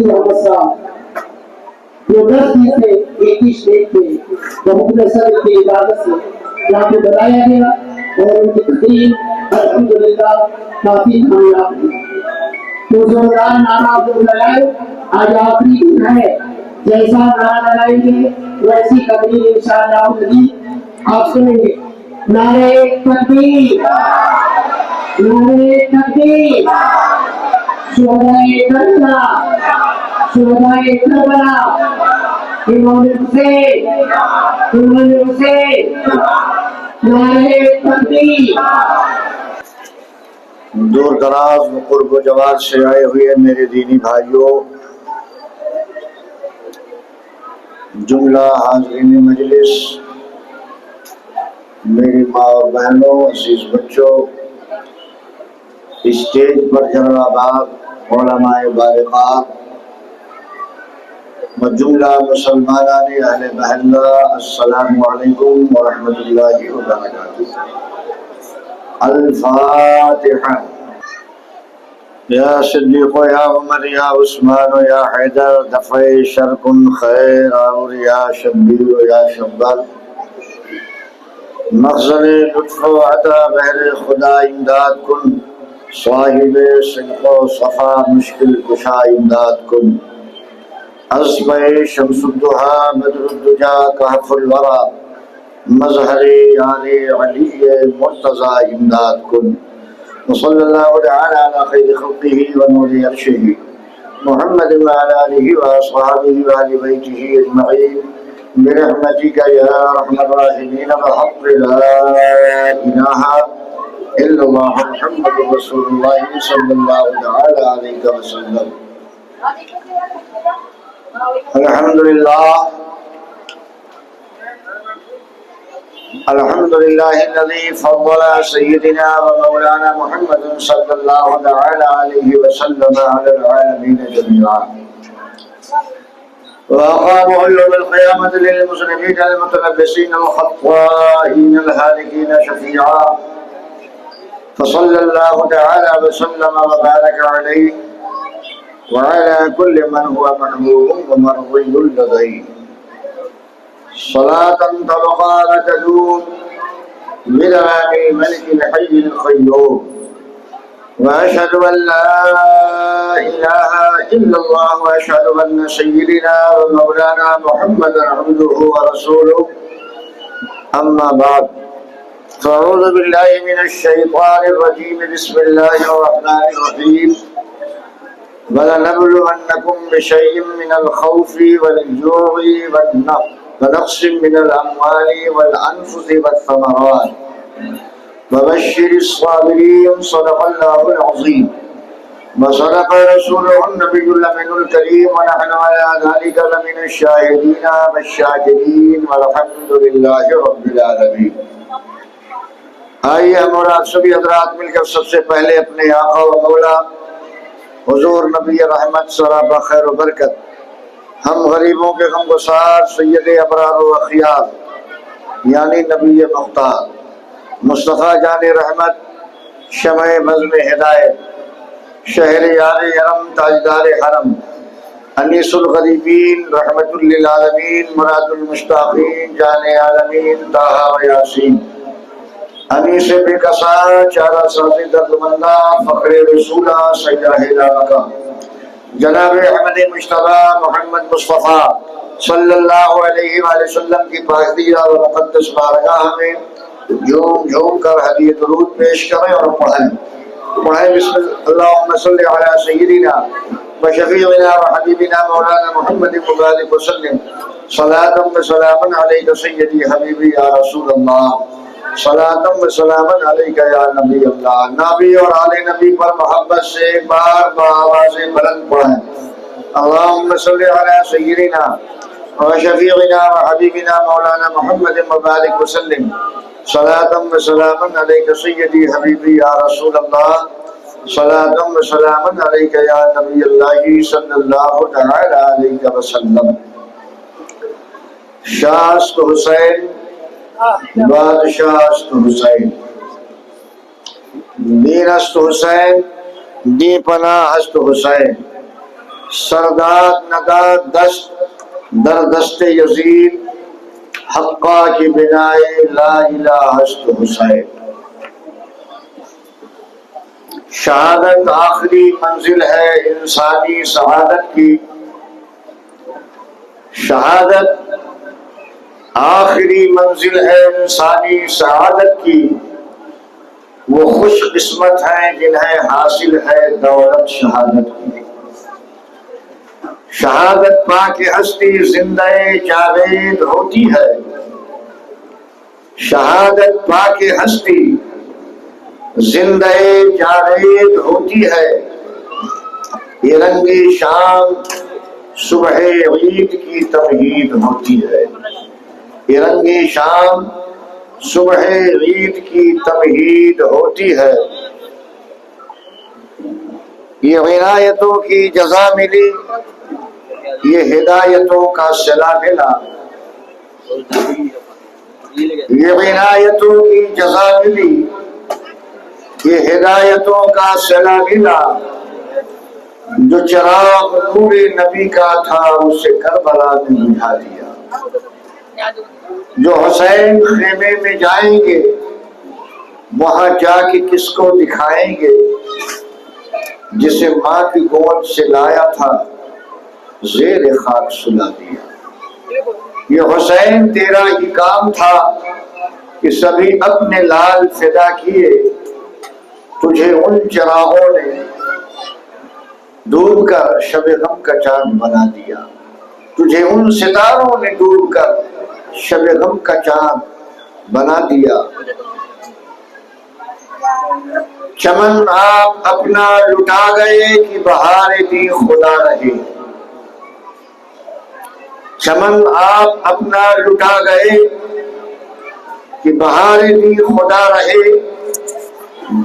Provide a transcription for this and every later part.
مفتی محمد صاحب جو 10 دن سے ایک ہی اسٹیج پہ بہت صدر کی عبادت سے یہاں پہ بتایا گیا اور ان کی تقریر الحمدللہ کافی کامیاب ہوئی. تو زوردار نعرہ آپ لوگ لگائے. آج آخری دن ہے, جیسا نعرہ لگائیں گے ویسی تقریر انشاءاللہ آپ سنیں گے. نعرہ تکبیر, نعرہ تکبیر, شہدائے کربلا, شہدائے کربلا, امام حسین, امام حسین, نعرہ تکبیر. دور دراز و قرب و جوار سے آئے ہوئے میرے دینی بھائیوں, جملہ حاضرین مجلس, میری ماں اور بہنوں, عزیز بچوں, اسٹیج پر جلال آباد علماء بالغات و جملہ مسلمانان اہل محلہ, السلام علیکم ورحمۃ اللہ وبرکاتہ. الفاتحہ. یا صدیق یا عمر یا عثمان یا حیدر, دفع شر کن خیر اور یا شبیر یا شبر, مخزن لطف و عطا بحر خدا امداد کن, صاحب صدق و صفا مشکل کشا امداد کن. اصبح شمس الضحا بدر الدجا کہف الورا, مظہر یار علی مرتضی امداد کن. وصلی اللہ تعالی علی خیر خلقہ و نور عرشہ محمد وعلی آلہ واصحابہ وآل بیتہ اجمعین برحمتک یا ارحم الراحمین بحق لا الہ الا اللہ محمد رسول اللہ صلی اللہ تعالی علیہ وسلم. الحمدللہ, الحمدللہ الذی فضل سیدنا و مولانا محمد صلی اللہ تعالی علیہ وسلم علی العالمین جميعا, وأقامه يوم القيامة للمذنبين المتلبسين الخطائين الهالكين شفيعا. فصلى الله تعالى وسلم وبارك عليه وعلى كل من هو محبوب ومرضي لديه, صلاة تبقى وتدوم بدوام الملك الحي القيوم. وأشهد أن لا إله إلا الله وأشهد أن سيدنا ومولانا محمدا عبده ورسوله. أما بعد, فأعوذ بالله من الشيطان الرجيم. بسم الله الرحمن الرحيم. وَلَنَبْلُوَنَّكُمْ بِشَيْءٍ مِّنَ الْخَوْفِ وَالْجُوعِ ونقص من الأموال والأنفس والثمرات وبشر الصابرين. صدق الله العظيم وصدق رسوله النبي الأمين الكريم, ونحن على ذلك لمن الشاهدين والشاكرين والحمد لله رب العالمين. آئیے ہم اور آپ سبھی حضرات مل کر سب سے پہلے اپنے آقا و مولا حضور نبی رحمت سرابہ خیر و برکت, ہم غریبوں کے غمگسار سید ابرار و اخیار یعنی نبی مختار مصطفیٰ جان رحمت, شمع بزم ہدایت, شہر یار حرم, تاجدار حرم, انیس الغریبین, رحمت للعالمین, مراد المشتاقین, جان عالمین, طٰہٰ و یاسین, انیس بے کسا, چارہ سازی دردمندہ, فخر رسولہ, سیاہ لاکہ, جناب احمد مجتبی محمد مصطفیٰ صلی اللہ علیہ وآلہ وسلم کی پاکیزہ و مقدس بارگاہ میں جھوم جھوم کر ہدیہ درود پیش کریں اور پڑھیں. بسم اللہم صلی علی سیدنا و شفیعنا و حبیبنا مولانا محمد مبارک وسلم, صلاۃ و سلام علیک سیدی حبیبی یا رسول اللہ, صلاۃ و سلام علیک یا نبی اللہ. نبی اور آل نبی پر محبت سے بار بار آواز بلند پڑھیں. اللہم صلی علی سیدنا و شفیعنا و حبیبنا مولانا محمد مبارک وسلم, صلاۃ و سلام علیک سیدی حبیبی یا رسول اللہ, صلاۃ و سلام علیک یا نبی اللہ صلی اللہ تعالی علیہ وسلم. شاست حسین, بادشاہ است حسین, دین است حسین, دی پناہ است حسین, سرداد نداد دست در دست یزید حقا کی بنائے لا الہ است حسین. شہادت آخری منزل ہے انسانی سعادت کی. شہادت آخری منزل ہے انسانی سعادت کی. وہ خوش قسمت ہیں جنہیں حاصل ہے دولت شہادت کی. شہادت پا کے ہستی زندہ جاوید ہوتی ہے. شہادت پا کے ہستی زندہ جاوید ہوتی ہے. یہ رنگ شام صبح عید کی تمہید ہوتی ہے. یہ رنگ شام صبح عید کی تمہید ہوتی ہے. یہ عنایتوں کی جزا ملی، یہ ہدایتوں کا صلہ ملا. یہ عنایتوں کی جزا ملی، یہ ہدایتوں کا صلہ ملا. جو چراغ نور نبی کا تھا اسے کربلا نے بجھا دیا. جو حسین خیمے میں جائیں گے وہاں جا کے کس کو دکھائیں گے؟ جسے ماں کی گود سے لایا تھا زیر خاک سلا دیا. یہ حسین تیرا ہی کام تھا کہ سبھی اپنے لال فدا کیے. تجھے ان چراغوں نے ڈوب کر شب غم کا چاند بنا دیا. تجھے ان ستاروں نے ڈوب کر شب غم کا چاند بنا دیا. چمن آپ اپنا لٹا گئے کہ بہار دی خدا رہے. چمن آپ اپنا لٹا گئے کہ بہار دی خدا رہے.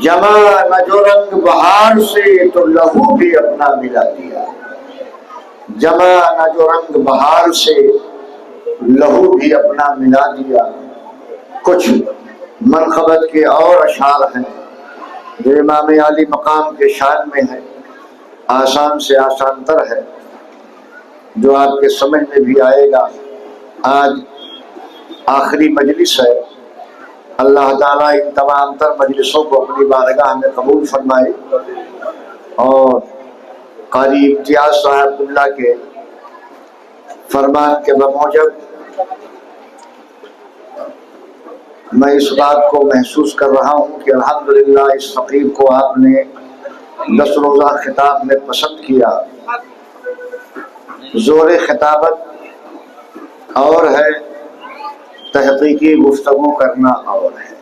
جمع نہ جو رنگ بہار سے تو لہو بھی اپنا ملا دیا. جمع نہ جو رنگ بہار سے لہو بھی اپنا ملا دیا. کچھ منقبت کے اور اشعار ہیں جو امام عالی مقام کے شان میں ہے. آسان سے آسان تر ہے جو آپ کے سمجھ میں بھی آئے گا. آج آخری مجلس ہے. اللہ تعالیٰ ان تمام تر مجلسوں کو اپنی بارگاہ میں قبول فرمائے اور قاری امتیاز صاحب اللہ کے فرمان کے بموجب میں اس بات کو محسوس کر رہا ہوں کہ الحمدللہ اس فقیر کو آپ نے 10 روزہ خطاب میں پسند کیا. زور خطابت اور ہے، تحقیقی گفتگو کرنا اور ہے.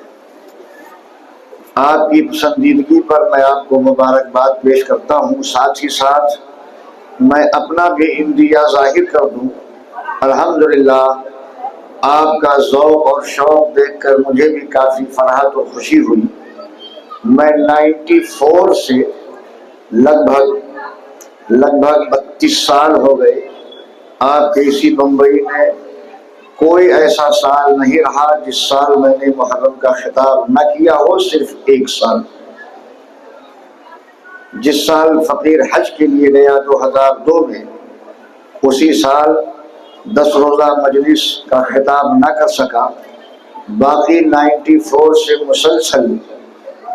آپ کی پسندیدگی پر میں آپ کو مبارکباد پیش کرتا ہوں. ساتھ ہی ساتھ میں اپنا بھی عندیہ ظاہر کر دوں. الحمدللہ آپ کا ذوق اور شوق دیکھ کر مجھے بھی کافی فرحت اور خوشی ہوئی. میں 94 سے لگ بھگ 32 سال ہو گئے. آپ کے اسی بمبئی میں کوئی ایسا سال نہیں رہا جس سال میں نے محرم کا خطاب نہ کیا ہو. صرف ایک سال، جس سال فقیر حج کے لیے گیا 2002 میں، اسی سال 10 روزہ مجلس کا خطاب نہ کر سکا. باقی 94 سے مسلسل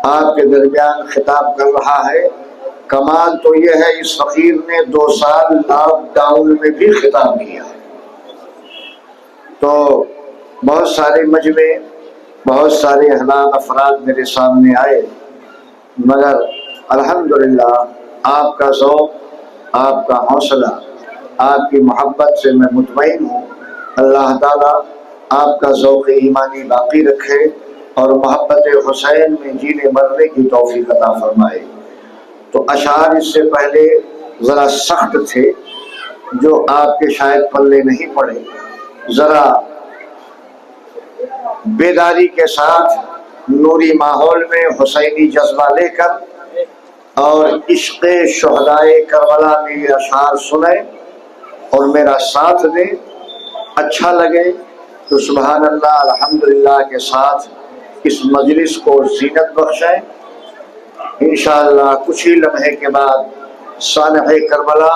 آپ کے درمیان خطاب کر رہا ہے. کمال تو یہ ہے اس فقیر نے 2 سال لاک ڈاؤن میں بھی خطاب کیا. تو بہت سارے مجمع، بہت سارے احلام افراد میرے سامنے آئے، مگر الحمدللہ آپ کا ذوق، آپ کا حوصلہ، آپ کی محبت سے میں مطمئن ہوں. اللہ تعالیٰ آپ کا ذوق ایمانی باقی رکھے اور محبت حسین میں جینے مرنے کی توفیق عطا فرمائے. تو اشعار اس سے پہلے ذرا سخت تھے جو آپ کے شاید پلے نہیں پڑے. ذرا بیداری کے ساتھ نوری ماحول میں حسینی جذبہ لے کر اور عشق شہدائے کربلا میں یہ اشعار سنیں اور میرا ساتھ دیں. اچھا لگے تو سبحان اللہ الحمدللہ کے ساتھ اس مجلس کو زینت بخشیں. انشاءاللہ کچھ ہی لمحے کے بعد سانحہ کربلا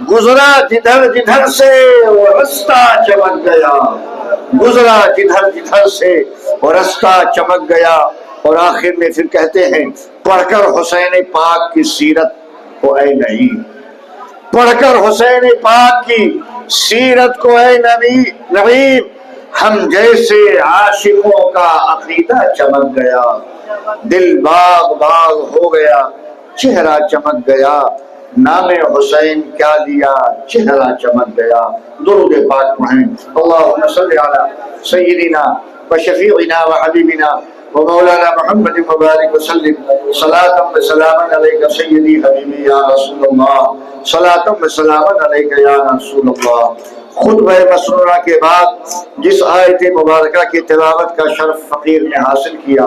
گزرا جدھر جدھر سے وہ رستہ چمک گیا، گزرا جدھر جدھر سے وہ رستہ چمک گیا۔ اور آخر میں پھر کہتے ہیں پڑھ کر حسین پاک کی سیرت کو اے نہیں، پڑھ کر حسین پاک کی سیرت کو اے نبی، ہم جیسے عاشقوں کا عقیدہ چمک گیا، دل باغ باغ ہو گیا، چہرہ چمک گیا، نام حسین کیا لیا، چہرہ چمک گیا۔ درود پاک پڑھیں، اللہم صلی علی سیدنا و شفیعنا و حبیبنا و مولانا محمد مبارک وسلم، صلاۃ و سلاما علیک سیدی حبیبی یا رسول اللہ، صلاۃ و سلاما علیک یا رسول اللہ۔ خطبہ مسنونہ کے بعد جس آیت مبارکہ کی تلاوت کا شرف فقیر نے حاصل کیا،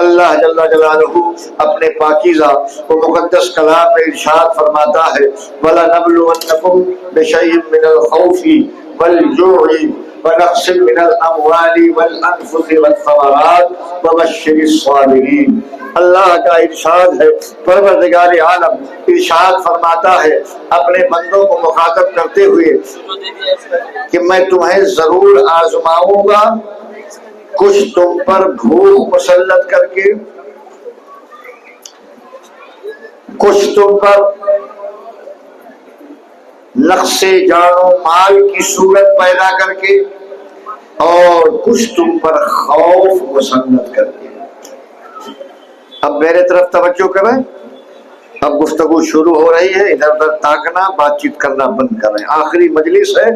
اللہ جل جلالہ اپنے پاکیزہ و مقدس کلام میں ارشاد فرماتا ہے وَلَنَبْلُوَنَّكُمْ بِشَيْءٍ مِّنَ الْخَوْفِ وَالْجُوعِ وَنَقْصٍ مِّنَ الْأَمْوَالِ وَالْأَنفُسِ وَالثَّمَرَاتِ وَبَشِّرِ الصَّابِرِينَ۔ اللہ کا ارشاد ہے، پروردگار عالم ارشاد فرماتا ہے اپنے بندوں کو مخاطب کرتے ہوئے کہ میں تمہیں ضرور آزماؤں گا، کچھ تم پر بھوک مسلط کر کے، کچھ تم پر نقص جان و مال کی صورت پیدا کر کے، اور کچھ تم پر خوف مسلط کر کے۔ اب میرے طرف توجہ کریں، اب گفتگو شروع ہو رہی ہے، ادھر ادھر تاکنا، بات چیت کرنا بند کر رہے ہیں، آخری مجلس ہے،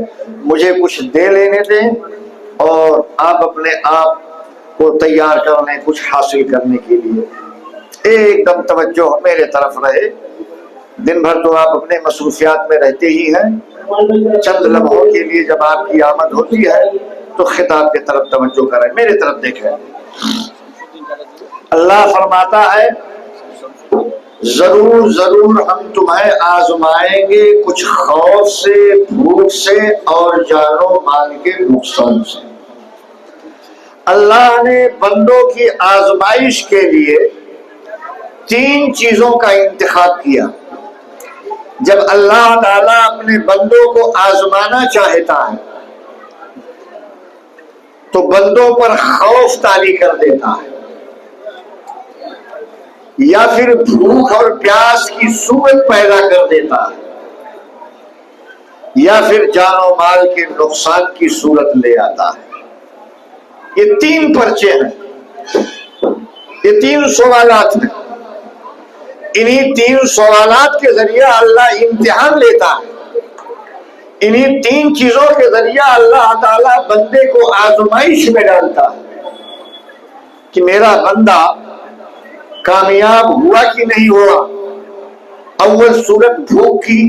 مجھے کچھ دے لینے دیں اور آپ اپنے آپ کو تیار کر لیں کچھ حاصل کرنے کے لیے۔ ایک دم توجہ میرے طرف رہے، دن بھر تو آپ اپنے مصروفیات میں رہتے ہی ہیں، چند لمحوں کے لیے جب آپ کی آمد ہوتی ہے تو خطاب کی طرف توجہ کریں، میرے طرف دیکھیں۔ اللہ فرماتا ہے ضرور ضرور ہم تمہیں آزمائیں گے، کچھ خوف سے، بھوک سے اور جان و مال کے نقصان سے۔ اللہ نے بندوں کی آزمائش کے لیے تین چیزوں کا انتخاب کیا۔ جب اللہ تعالیٰ اپنے بندوں کو آزمانا چاہتا ہے تو بندوں پر خوف طاری کر دیتا ہے، یا پھر بھوک اور پیاس کی صورت پیدا کر دیتا ہے، یا پھر جان و مال کے نقصان کی صورت لے آتا ہے۔ یہ تین پرچے ہیں، یہ تین سوالات ہیں، انہی تین سوالات کے ذریعے اللہ امتحان لیتا ہے، انہی تین چیزوں کے ذریعے اللہ تعالیٰ بندے کو آزمائش میں ڈالتا ہے کہ میرا بندہ کامیاب ہوا کہ نہیں ہوا۔ اول صورت بھوک کی،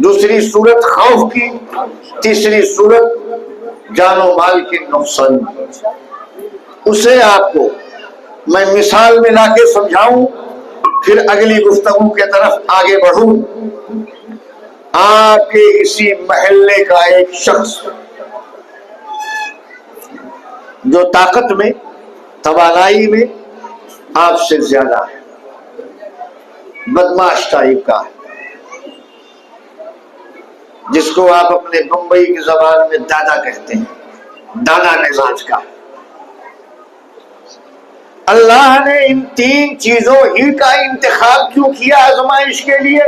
دوسری صورت خوف کی، تیسری صورت جان و مال کے نقصان۔ اسے آپ کو میں مثال میں لا کے سمجھاؤں، پھر اگلی گفتگو کے طرف آگے بڑھوں۔ آپ کے اسی محلے کا ایک شخص جو طاقت میں، توانائی میں آپ سے زیادہ ہے، بدماش ٹائپ کا ہے، جس کو آپ اپنے بمبئی کی زبان میں دادا کہتے ہیں، دادا مزاج کا۔ اللہ نے ان تین چیزوں ہی کا انتخاب کیوں کیا آزمائش کے لیے؟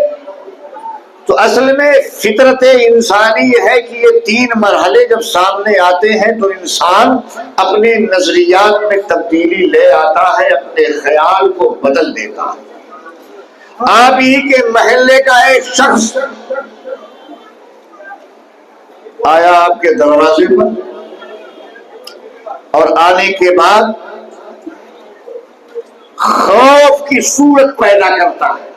تو اصل میں فطرت انسانی یہ ہے کہ یہ تین مرحلے جب سامنے آتے ہیں تو انسان اپنے نظریات میں تبدیلی لے آتا ہے، اپنے خیال کو بدل دیتا ہے۔ آپ ہی کے محلے کا ایک شخص آیا آپ کے دروازے پر، اور آنے کے بعد خوف کی صورت پیدا کرتا ہے،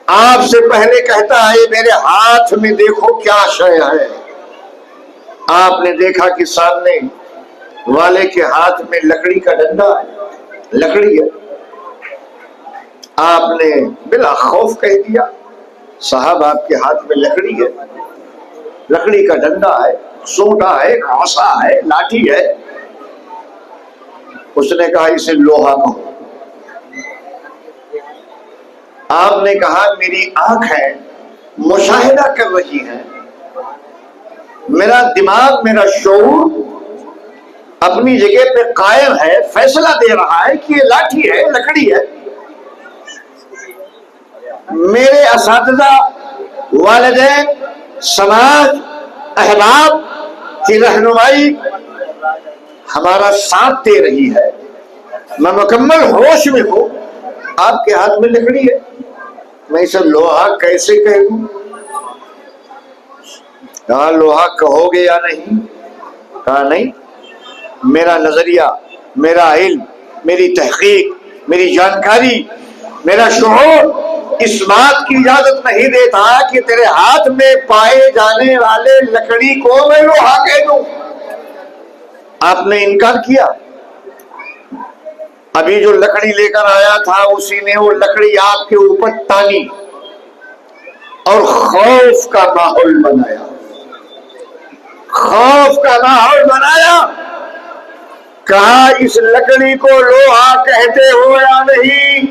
آپ سے پہلے کہتا ہے میرے ہاتھ میں دیکھو کیا شے ہے۔ آپ نے دیکھا کہ سامنے والے کے ہاتھ میں لکڑی کا ڈنڈا ہے، لکڑی ہے۔ آپ نے بلا خوف کہہ دیا صاحب آپ کے ہاتھ میں لکڑی ہے، لکڑی کا ڈنڈا ہے، سوٹا ہے، عصا ہے، لاٹھی ہے۔ اس نے کہا اسے لوہا کہو۔ آپ نے کہا میری آنکھ ہے مشاہدہ کر رہی ہے، میرا دماغ میرا شعور اپنی جگہ پہ قائم ہے، فیصلہ دے رہا ہے کہ یہ لاٹھی ہے، لکڑی ہے۔ میرے اساتذہ، والدین، سماج، احباب کی رہنمائی ہمارا ساتھ دے رہی ہے، میں مکمل ہوش میں ہوں، آپ کے ہاتھ میں لکڑی ہے، میں اسے لوہا کیسے کہہ دوں؟ کہا لوہا کہو گے یا نہیں؟ کہا نہیں، میرا نظریہ، میرا علم، میری تحقیق، میری جانکاری، میرا شعور اس بات کی اجازت نہیں دیتا کہ تیرے ہاتھ میں پائے جانے والے لکڑی کو میں لوہا کہہ دوں۔ آپ نے انکار کیا۔ ابھی جو لکڑی لے کر آیا تھا اسی نے وہ لکڑی آپ کے اوپر تانی اور خوف کا ماحول بنایا، خوف کا ماحول بنایا۔ کہا اس لکڑی کو لوہا کہتے ہو یا نہیں؟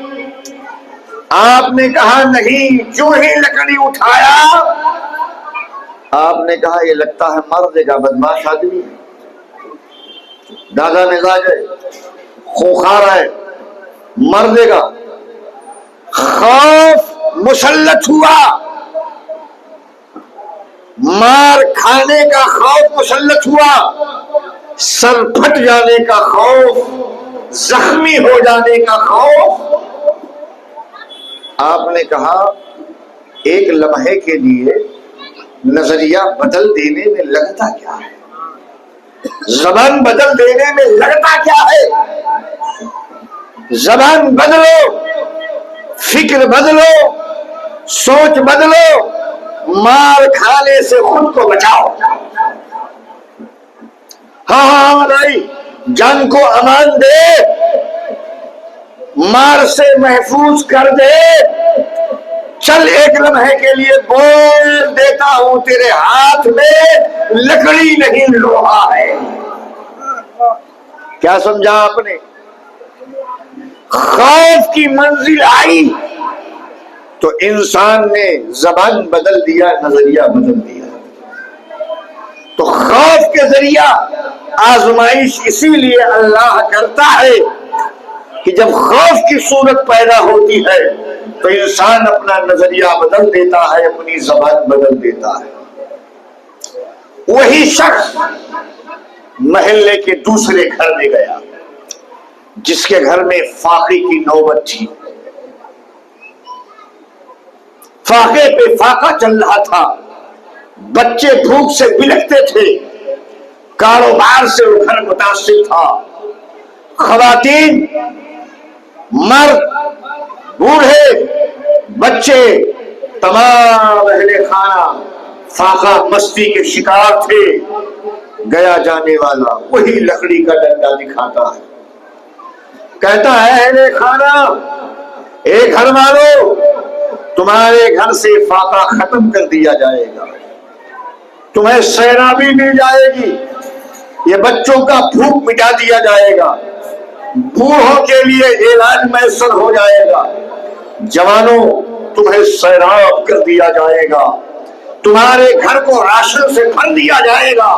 آپ نے کہا نہیں۔ جو ہی لکڑی اٹھایا آپ نے کہا یہ لگتا ہے مرد کا بدماش آدمی ہے، دادا مزاج ہے، خوخار ہے، مر دے گا۔ خوف مسلط ہوا، مار کھانے کا خوف مسلط ہوا، سر پھٹ جانے کا خوف، زخمی ہو جانے کا خوف۔ آپ نے کہا ایک لمحے کے لیے نظریہ بدل دینے میں لگتا کیا ہے، زبان بدل دینے میں لگتا کیا ہے؟ زبان بدلو، فکر بدلو، سوچ بدلو، مار کھانے سے خود کو بچاؤ۔ ہاں بھائی، جان کو امان دے، مار سے محفوظ کر دے، چل ایک لمحے کے لیے بول دیتا ہوں تیرے ہاتھ میں لکڑی نہیں لوہا ہے۔ کیا سمجھا آپ نے؟ خوف کی منزل آئی تو انسان نے زبان بدل دیا، نظریہ بدل دیا۔ تو خوف کے ذریعہ آزمائش اسی لیے اللہ کرتا ہے کہ جب خوف کی صورت پیدا ہوتی ہے تو انسان اپنا نظریہ بدل دیتا ہے، اپنی زبان بدل دیتا ہے۔ وہی شخص محلے کے دوسرے گھر میں گیا جس کے گھر میں فاقے کی نوبت تھی، فاقے پہ فاقہ چل رہا تھا، بچے بھوک سے بلکتے تھے، کاروبار سے وہ گھر متاثر تھا، خواتین، مرد، بوڑھے، بچے، تمام اہل خانہ فاقہ مستی کے شکار تھے۔ گیا جانے والا وہی لکڑی کا ڈنڈا دکھاتا ہے، کہتا ہے اہل خانہ، اے گھر والو، تمہارے گھر سے فاقہ ختم کر دیا جائے گا، تمہیں سیرابی مل جائے گی، یہ بچوں کا بھوک مٹا دیا جائے گا، بوڑھوں کے لیے علاج میسر ہو جائے گا، جوانوں تمہیں سیراب کر دیا جائے گا، تمہارے گھر کو راشن سے بھر دیا جائے گا،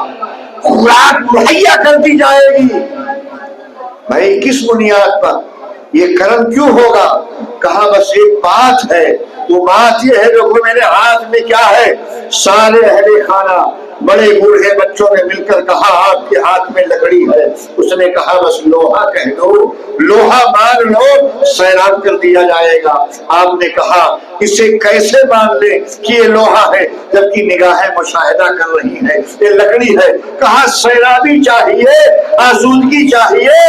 خوراک مہیا کر دی جائے گی۔ بھائی کس بنیاد پر یہ کرم کیوں ہوگا؟ کہا بس ایک بات ہے، وہ بات یہ ہے دیکھو میرے ہاتھ میں کیا ہے۔ سارے اہل خانہ بڑے بوڑھے بچوں نے مل کر کہا آپ کے ہاتھ میں لکڑی ہے۔ اس نے کہا بس لوہا کہہ دو، لوہا مان لو، سیراب کر دیا جائے گا۔ آپ نے کہا اسے کیسے مان لے کہ یہ لوہا ہے جبکہ نگاہیں مشاہدہ کر رہی ہے یہ لکڑی ہے؟ کہا سیرابی چاہیے، آسودگی چاہیے،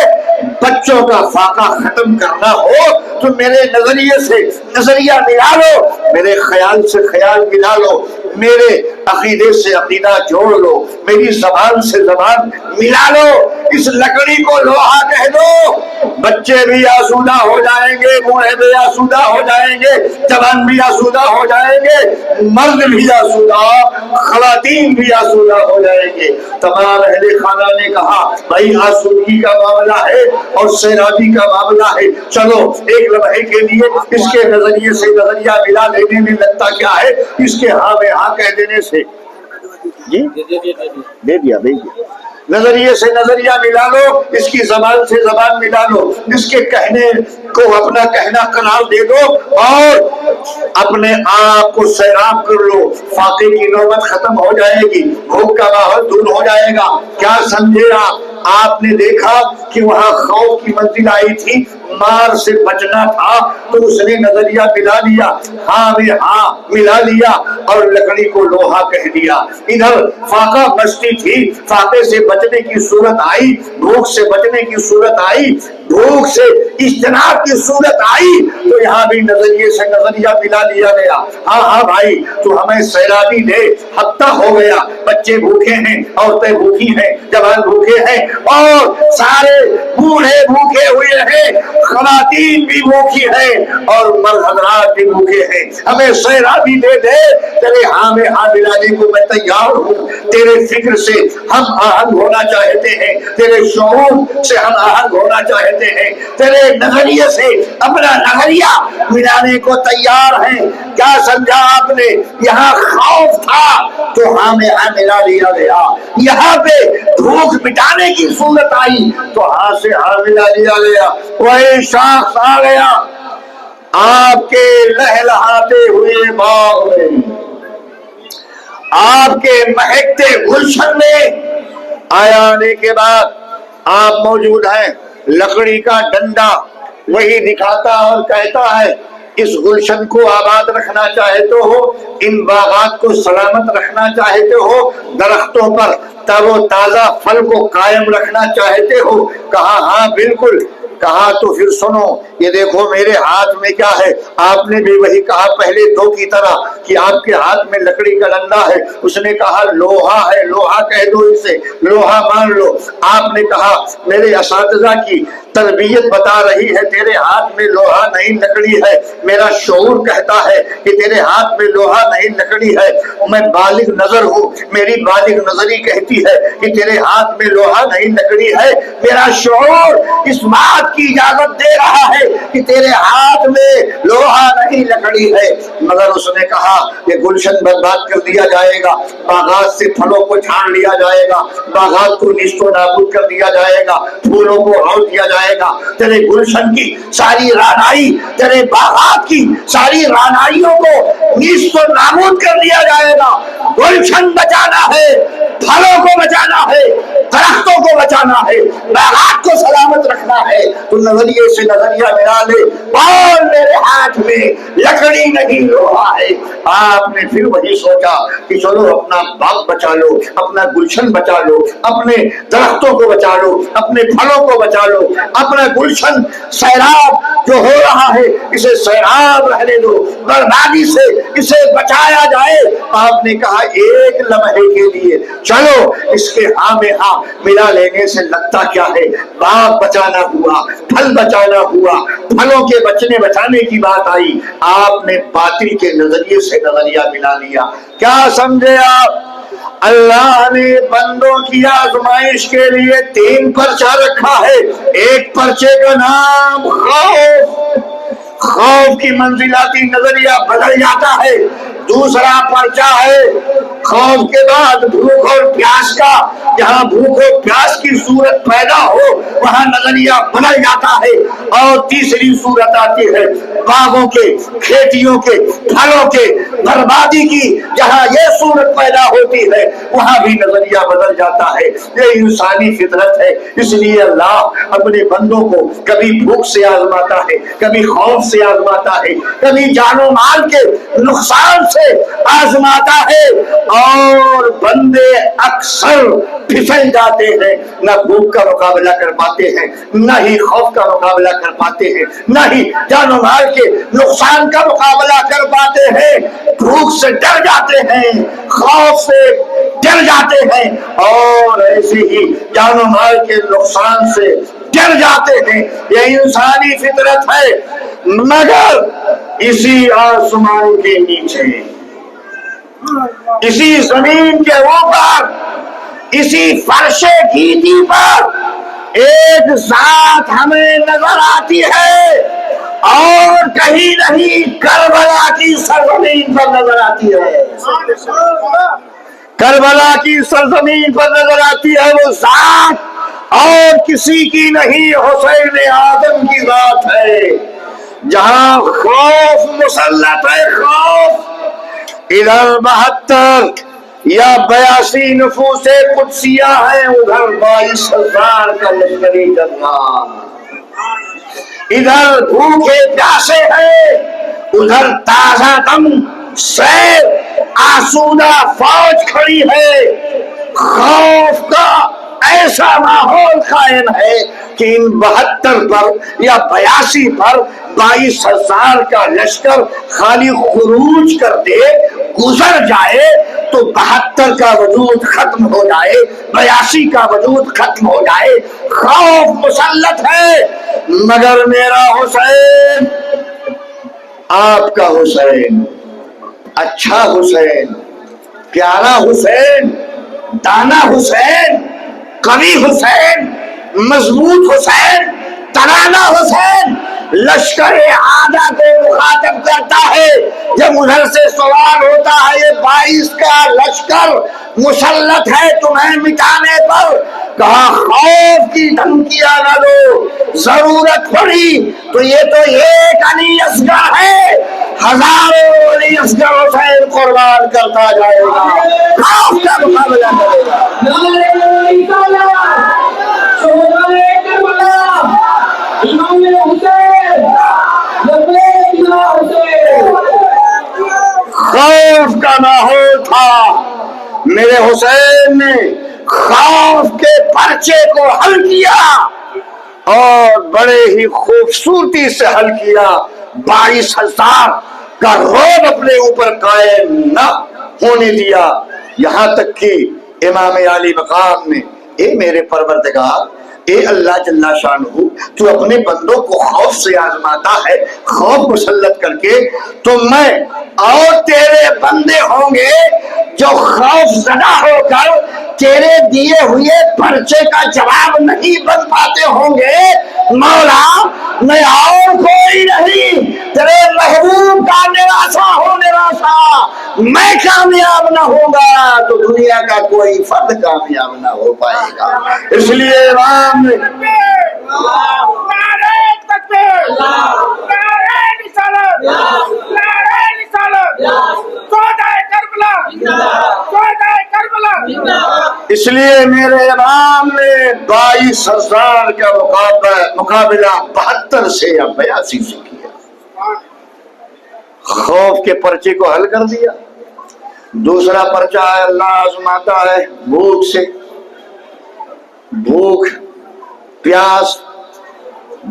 بچوں کا فاقہ ختم کرنا ہو تو میرے نظریے سے نظریہ ملا لو، میرے خیال سے خیال ملا لو، میرے عقیدے سے عقیدہ جوڑ لو، میری زبان سے زبان ملا لو، اس لکڑی کو لوہا کہہ دو، بچے بھی آسودہ ہو جائیں گے، بوڑھے بھی آسودہ ہو جائیں گے، جوان بھی آسودہ ہو جائیں گے، مرد بھی آسودہ، خواتین بھی آسودہ ہو جائیں گے۔ تمام اہل خانہ نے کہا بھائی آسودگی کا معاملہ ہے اور سیرابی کا معاملہ ہے، چلو ایک لمحے کے لیے اس کے نظریے سے نظریہ ملا لینے میں لگتا کیا ہے، اس کے ہاں میں ہاں کہہ دینے سے، جی دے دیا نظریے سے نظریہ ملا لو، اس کی زبان سے زبان ملا لو، اس کے کہنے کو اپنا کہنا قرار دے دو اور اپنے آپ کو سیراب کر لو، فاقے کی نوبت ختم ہو جائے گی، بھوک کا ماحول دور ہو جائے گا۔ کیا سمجھے آپ نے دیکھا کہ وہاں خوف کی منزل آئی تھی، مار سے بچنا تھا تو اس نے نظریہ ملا لیا، ہاں میں ہاں ملا لیا اور لکڑی کو لوہا کہہ دیا۔ ادھر فاقہ بچتی تھی، فاقے سے بچنے کی صورت آئی، بھوک سے بچنے کی صورت آئی، بھوک سے اجتناب کی صورت آئی، تو یہاں بھی نظریے سے نظریہ ملا لیا گیا، ہاں ہاں بھائی تو ہمیں سیلابی دے، ہفتہ ہو گیا، بچے بھوکے ہیں، عورتیں بھوکی ہیں، جوان بھوکے ہیں اور سارے بوڑھے بھوکے ہوئے ہیں، خواتین بھی بھوکی ہیں اور مرد حضرات بھی بھوکے ہیں، ہمیں سیلابی دے دے، تیرے ہاں میں ہاں ملانے کو میں تیار ہوں، تیرے فکر سے ہم آہنگ ہونا چاہتے ہیں، تیرے شعور سے ہم آہنگ ہونا چاہتے ہیں، تیرے نظریے سے اپنا نظریہ ملانے کو تیار ہیں۔ کیا سمجھا آپ نے؟ یہاں خوف تھا تو ہاں میں ہاں ملا لیا گیا، یہاں پہ بھوک مٹانے کی صورت آئی تو ہاں سے ہاں ملا لیا گیا، وہی شخص آ گیا آپ کے لہلہاتے ہوئے باغ میں، آپ کے مہکتے گلشن میں آیا، آنے کے بعد آپ موجود ہیں، لکڑی کا ڈنڈا وہی دکھاتا اور کہتا ہے اس گلشن کو آباد رکھنا چاہتے ہو، ان باغات کو سلامت رکھنا چاہتے ہو، درختوں پر تر و تازہ پھل کو قائم رکھنا چاہتے ہو؟ کہا ہاں بالکل۔ کہا تو پھر سنو، یہ دیکھو میرے ہاتھ میں کیا ہے؟ آپ نے بھی وہی کہا پہلے دو کی طرح کہ آپ کے ہاتھ میں لکڑی کا ڈنڈا ہے، اس نے کہا لوہا ہے، لوہا کہہ دو اسے، لوہا مان لو۔ آپ نے کہا میرے اساتذہ کی تربیت بتا رہی ہے تیرے ہاتھ میں لوہا نہیں لکڑی ہے، میرا شعور کہتا ہے کہ تیرے ہاتھ میں لوہا نہیں لکڑی ہے، میں بالغ نظر ہوں، میری بالغ نظری کہتی ہے کہ تیرے ہاتھ میں لوہا نہیں لکڑی ہے، میرا شعور اس بات کی اجازت دے رہا ہے کہ تیرے ہاتھ میں لوہا نہیں لکڑی ہے۔ مگر اس نے کہا یہ گلشن برباد کر دیا جائے گا، باغات سے پھلوں کو چھان لیا جائے گا، باغات کو نیست و نابود کر دیا جائے گا، پھولوں کو روک دیا جائے گا، تیرے گلشن کی ساری رانائی، تیرے باغات کی ساری رانائیوں کو نیست و نابود کر دیا جائے گا۔ گلشن بچانا ہے، پھلوں کو بچانا ہے، درختوں کو بچانا ہے، باغات کو سلامت رکھنا ہے، تو نظریے سے نظریہ ملا لے، اور میرے ہاتھ میں لکڑی نہیں لوہا ہے۔ آپ نے پھر وہی سوچا کہ چلو اپنا باغ بچا لو، اپنا گلشن بچا لو، اپنے درختوں کو بچا لو، اپنے پھلوں کو بچا لو، اپنا گلشن سیراب جو ہو رہا ہے اسے سیراب رہنے دو، بربادی سے اسے بچایا جائے۔ آپ نے کہا ایک لمحے کے لیے چلو اس کے ہاں میں ہاں ملا لینے سے لگتا کیا ہے، باغ بچانا ہوا، پھل بچانا ہوا، پھلوں کے بچنے بچانے کی بات آئی، آپ نے باطل کے نظریے سے نظریہ ملا لیا۔ کیا سمجھے آپ؟ اللہ نے بندوں کی آزمائش کے لیے 3 پرچہ رکھا ہے۔ ایک پرچے کا نام خوف، خوف کی منزلاتی نظریہ بدل جاتا ہے۔ دوسرا پرچہ ہے خوف کے بعد بھوک اور پیاس کا، جہاں بھوک اور پیاس کی صورت پیدا ہو وہاں نظریہ بدل جاتا ہے۔ اور تیسری صورت آتی ہے باغوں کے، کھیتیوں کے، پھلوں کے بربادی کی، جہاں یہ صورت پیدا ہوتی ہے وہاں بھی نظریہ بدل جاتا ہے۔ یہ انسانی فطرت ہے، اس لیے اللہ اپنے بندوں کو کبھی بھوک سے آزماتا ہے، کبھی خوف سے آزماتا ہے، کبھی جان و مال کے نقصان سے آزماتا ہے، اور بندے اکثر پھسل جاتے ہیں، نہ بھوک کا مقابلہ کر پاتے ہیں، نہ ہی خوف کا مقابلہ کر پاتے ہیں، نہ ہی جان و مال کے نقصان کا مقابلہ کر پاتے ہیں، بھوک سے ڈر جاتے ہیں، خوف سے ڈر جاتے ہیں، اور ایسے ہی جان و مال کے نقصان سے ڈر جاتے ہیں۔ یہ انسانی فطرت ہے، مگر اسی آسمان کے نیچے، اسی زمین کے اوپر، اسی فرش گیتی پر ایک ذات ہمیں نظر آتی ہے، اور کہیں نہیں کربلا کی سرزمین پر نظر آتی ہے۔ کربلا کی سرزمین پر نظر آتی ہے وہ ذات، اور کسی کی نہیں، حسین آدم کی ذات ہے، جہاں خوف مسلط ہے، خوف۔ ادھر 72 یا 82 نفوس قدسیہ ہیں، ادھر 22,000 کا لشکری جنرال، ادھر بھوکے پیاسے ہیں، ادھر تازہ دم سیر آسودہ فوج کھڑی ہے۔ خوف کا ایسا ماحول قائم ہے کہ ان 72 پر یا 82 پر 22,000 کا لشکر خالی خروج کر دے، گزر جائے تو 72 کا وجود ختم ہو جائے، 82 کا وجود ختم ہو جائے۔ خوف مسلط ہے، مگر میرا حسین، آپ کا حسین، اچھا حسین، پیارا حسین، دانا حسین، قوی حسین، مضبوط حسین، ترانا حسین لشکر اعداء کو مخاطب کرتا ہے۔ جب ادھر سے سوال ہوتا ہے یہ 22 کا لشکر مسلط ہے تمہیں مٹانے پر، کہا خوف کی دھمکیاں نہ دو، ضرورت پڑی تو یہ تو ایک علی اصغر ہے، ہزاروں علی اصغر حسین قربان کرتا جائے گا، خوف کا مقابلہ کرے گا۔ خوف کا ماحول تھا، میرے حسین نے خوف کے پرچے کو حل کیا، اور بڑے ہی خوبصورتی سے حل کیا۔ 22,000 کا رعب اپنے اوپر قائم نہ ہونے دیا، یہاں تک کہ امام عالی مقام نے، اے میرے پروردگار، اے اللہ جل شانہ، تو اپنے بندوں کو خوف سے آزماتا ہے، خوف مسلط کر کے، تو میں اور تیرے بندے ہوں گے جو خوف زدہ ہو کر تیرے دیے ہوئے پرچے کا جواب نہیں بن پاتے ہوں گے۔ مولا میں اور کوئی نہیں، تیرے محبوب کا نراشا ہو نراشا، میں کامیاب نہ ہوں گا تو دنیا کا کوئی فرد کامیاب نہ ہو پائے گا۔ اس لیے امام نے اس لیے میرے امام نے 22,000 کا مقابلہ 72 سے یا 82 سے کیا، خوف کے پرچے کو حل کر دیا۔ دوسرا پرچہ ہے، اللہ آزماتا ہے بھوک سے، بھوک، پیاس،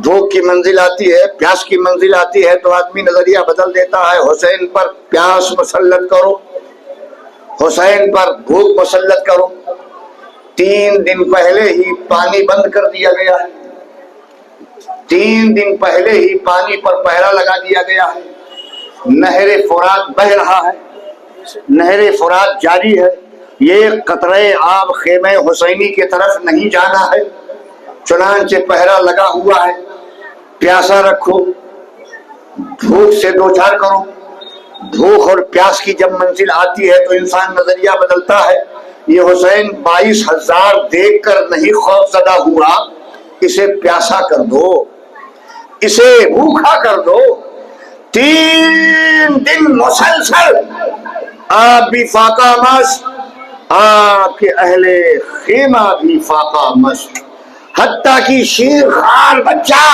بھوک کی منزل آتی ہے، پیاس کی منزل آتی ہے تو آدمی نظریہ بدل دیتا ہے، حسین پر پیاس مسلط کرو، حسین پر بھوک مسلط کرو۔ 3 دن پہلے ہی پانی بند کر دیا گیا ہے، 3 دن پہلے ہی پانی پر پہرا لگا دیا گیا ہے، نہر فرات بہ رہا ہے، نہر فرات جاری ہے، یہ قطرے آب خیمہ حسینی کی طرف نہیں جانا ہے، چنانچہ پہرا لگا ہوا ہے۔ پیاسا رکھو، بھوک سے دوچار کرو، بھوک اور پیاس کی جب منزل آتی ہے تو انسان نظریہ بدلتا ہے۔ یہ حسین 22,000 دیکھ کر نہیں خوف زدہ ہوا، اسے پیاسا کر دو، اسے بھوکا کر دو۔ 3 دن مسلسل آپ بھی فاقہ مست، آپ کے اہل خیمہ بھی فاقہ مست، حتیٰ کہ شیر خوار بچہ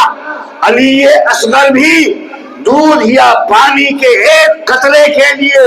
علی اصغر بھی دودھ یا پانی کے ایک قطرے کے لیے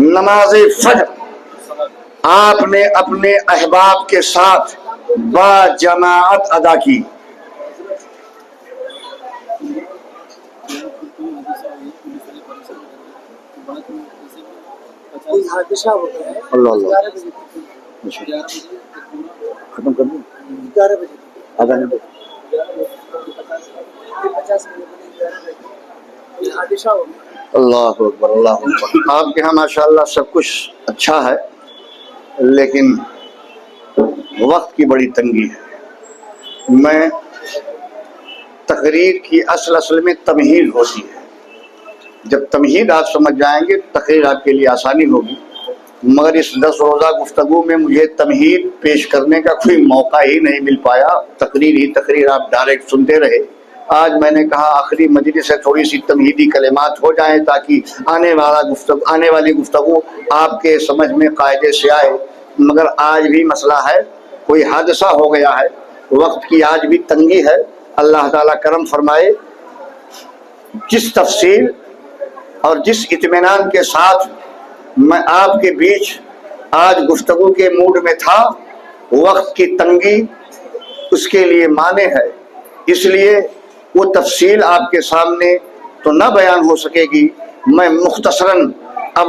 نماز فجر آپ نے اپنے احباب کے ساتھ با جماعت ادا کی. اللہ اللہ ختم کر دیں. آدھا گھنٹہ. اللہ اکبر اللہ اکبر. آپ کے یہاں ماشاءاللہ سب کچھ اچھا ہے لیکن وقت کی بڑی تنگی ہے. میں تقریر کی اصل میں تمہید ہوتی ہے. جب تمہید آپ سمجھ جائیں گے تقریر آپ کے لیے آسانی ہوگی. مگر اس 10 روزہ گفتگو میں مجھے تمہید پیش کرنے کا کوئی موقع ہی نہیں مل پایا. تقریر آپ ڈائریکٹ سنتے رہے. آج میں نے کہا آخری مجلس سے تھوڑی سی تمہیدی کلمات ہو جائیں تاکہ آنے والی گفتگو آپ کے سمجھ میں قاعدے سے آئے. مگر آج بھی مسئلہ ہے, کوئی حادثہ ہو گیا ہے, وقت کی آج بھی تنگی ہے. اللہ تعالیٰ کرم فرمائے. جس تفصیل اور جس اطمینان کے ساتھ میں آپ کے بیچ آج گفتگو کے موڈ میں تھا, وقت کی تنگی اس کے لیے مانع ہے. اس لیے وہ تفصیل آپ کے سامنے تو نہ بیان ہو سکے گی. میں مختصراً اب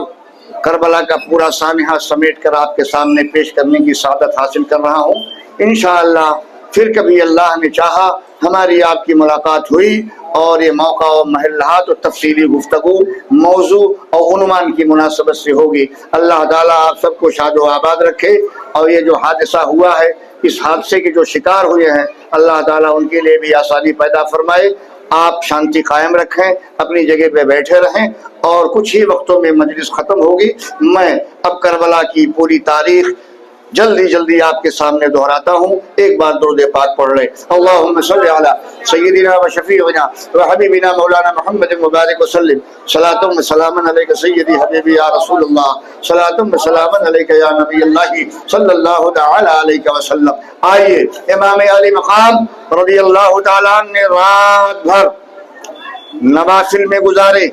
کربلا کا پورا سانحہ سمیٹ کر آپ کے سامنے پیش کرنے کی سعادت حاصل کر رہا ہوں. انشاءاللہ پھر کبھی اللہ نے چاہا ہماری آپ کی ملاقات ہوئی اور یہ موقع و محلات و تفصیلی گفتگو موضوع اور عنوان کی مناسبت سے ہوگی. اللہ تعالیٰ آپ سب کو شاد و آباد رکھے. اور یہ جو حادثہ ہوا ہے, اس حادثے کے جو شکار ہوئے ہیں, اللہ تعالیٰ ان کے لیے بھی آسانی پیدا فرمائے. آپ شانتی قائم رکھیں, اپنی جگہ پہ بیٹھے رہیں, اور کچھ ہی وقتوں میں مجلس ختم ہوگی. میں اب کربلا کی پوری تاریخ جلدی آپ کے سامنے دہراتا ہوں. ایک بار درود پاک پڑھ لیں. اللہم صلی علی سیدنا و شفیعنا و حبیبنا مولانا محمد مبارک وسلم. صلاۃ و سلاما علیک سیدی حبیبی یا رسول اللہ. صلاۃ و سلاما علیک یا نبی اللہ صلی اللہ تعالی علیہ وسلم. آئیے امام علی مقام رضی اللہ تعالیٰ عنہ نے رات بھر نوافل میں گزارے,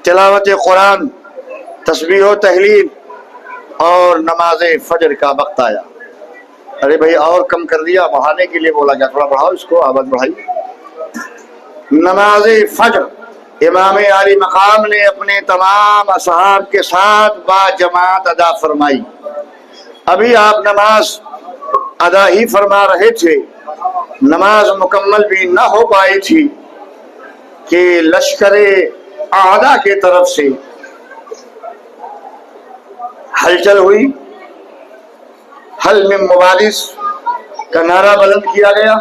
تلاوت قرآن, تسبیح و تحلیل, اور نماز فجر کا وقت آیا. ارے بھائی اور کم کر دیا, بڑھانے کے لیے بولا گیا, تھوڑا بڑھاؤ اس کو, آواز بڑھائی. نماز فجر امام علی مقام نے اپنے تمام اصحاب کے ساتھ با جماعت ادا فرمائی. ابھی آپ نماز ادا ہی فرما رہے تھے, نماز مکمل بھی نہ ہو پائی تھی کہ لشکر اعداء کی طرف سے ہلچل ہوئی. حل میں مبارز کا نعرہ بلند کیا گیا.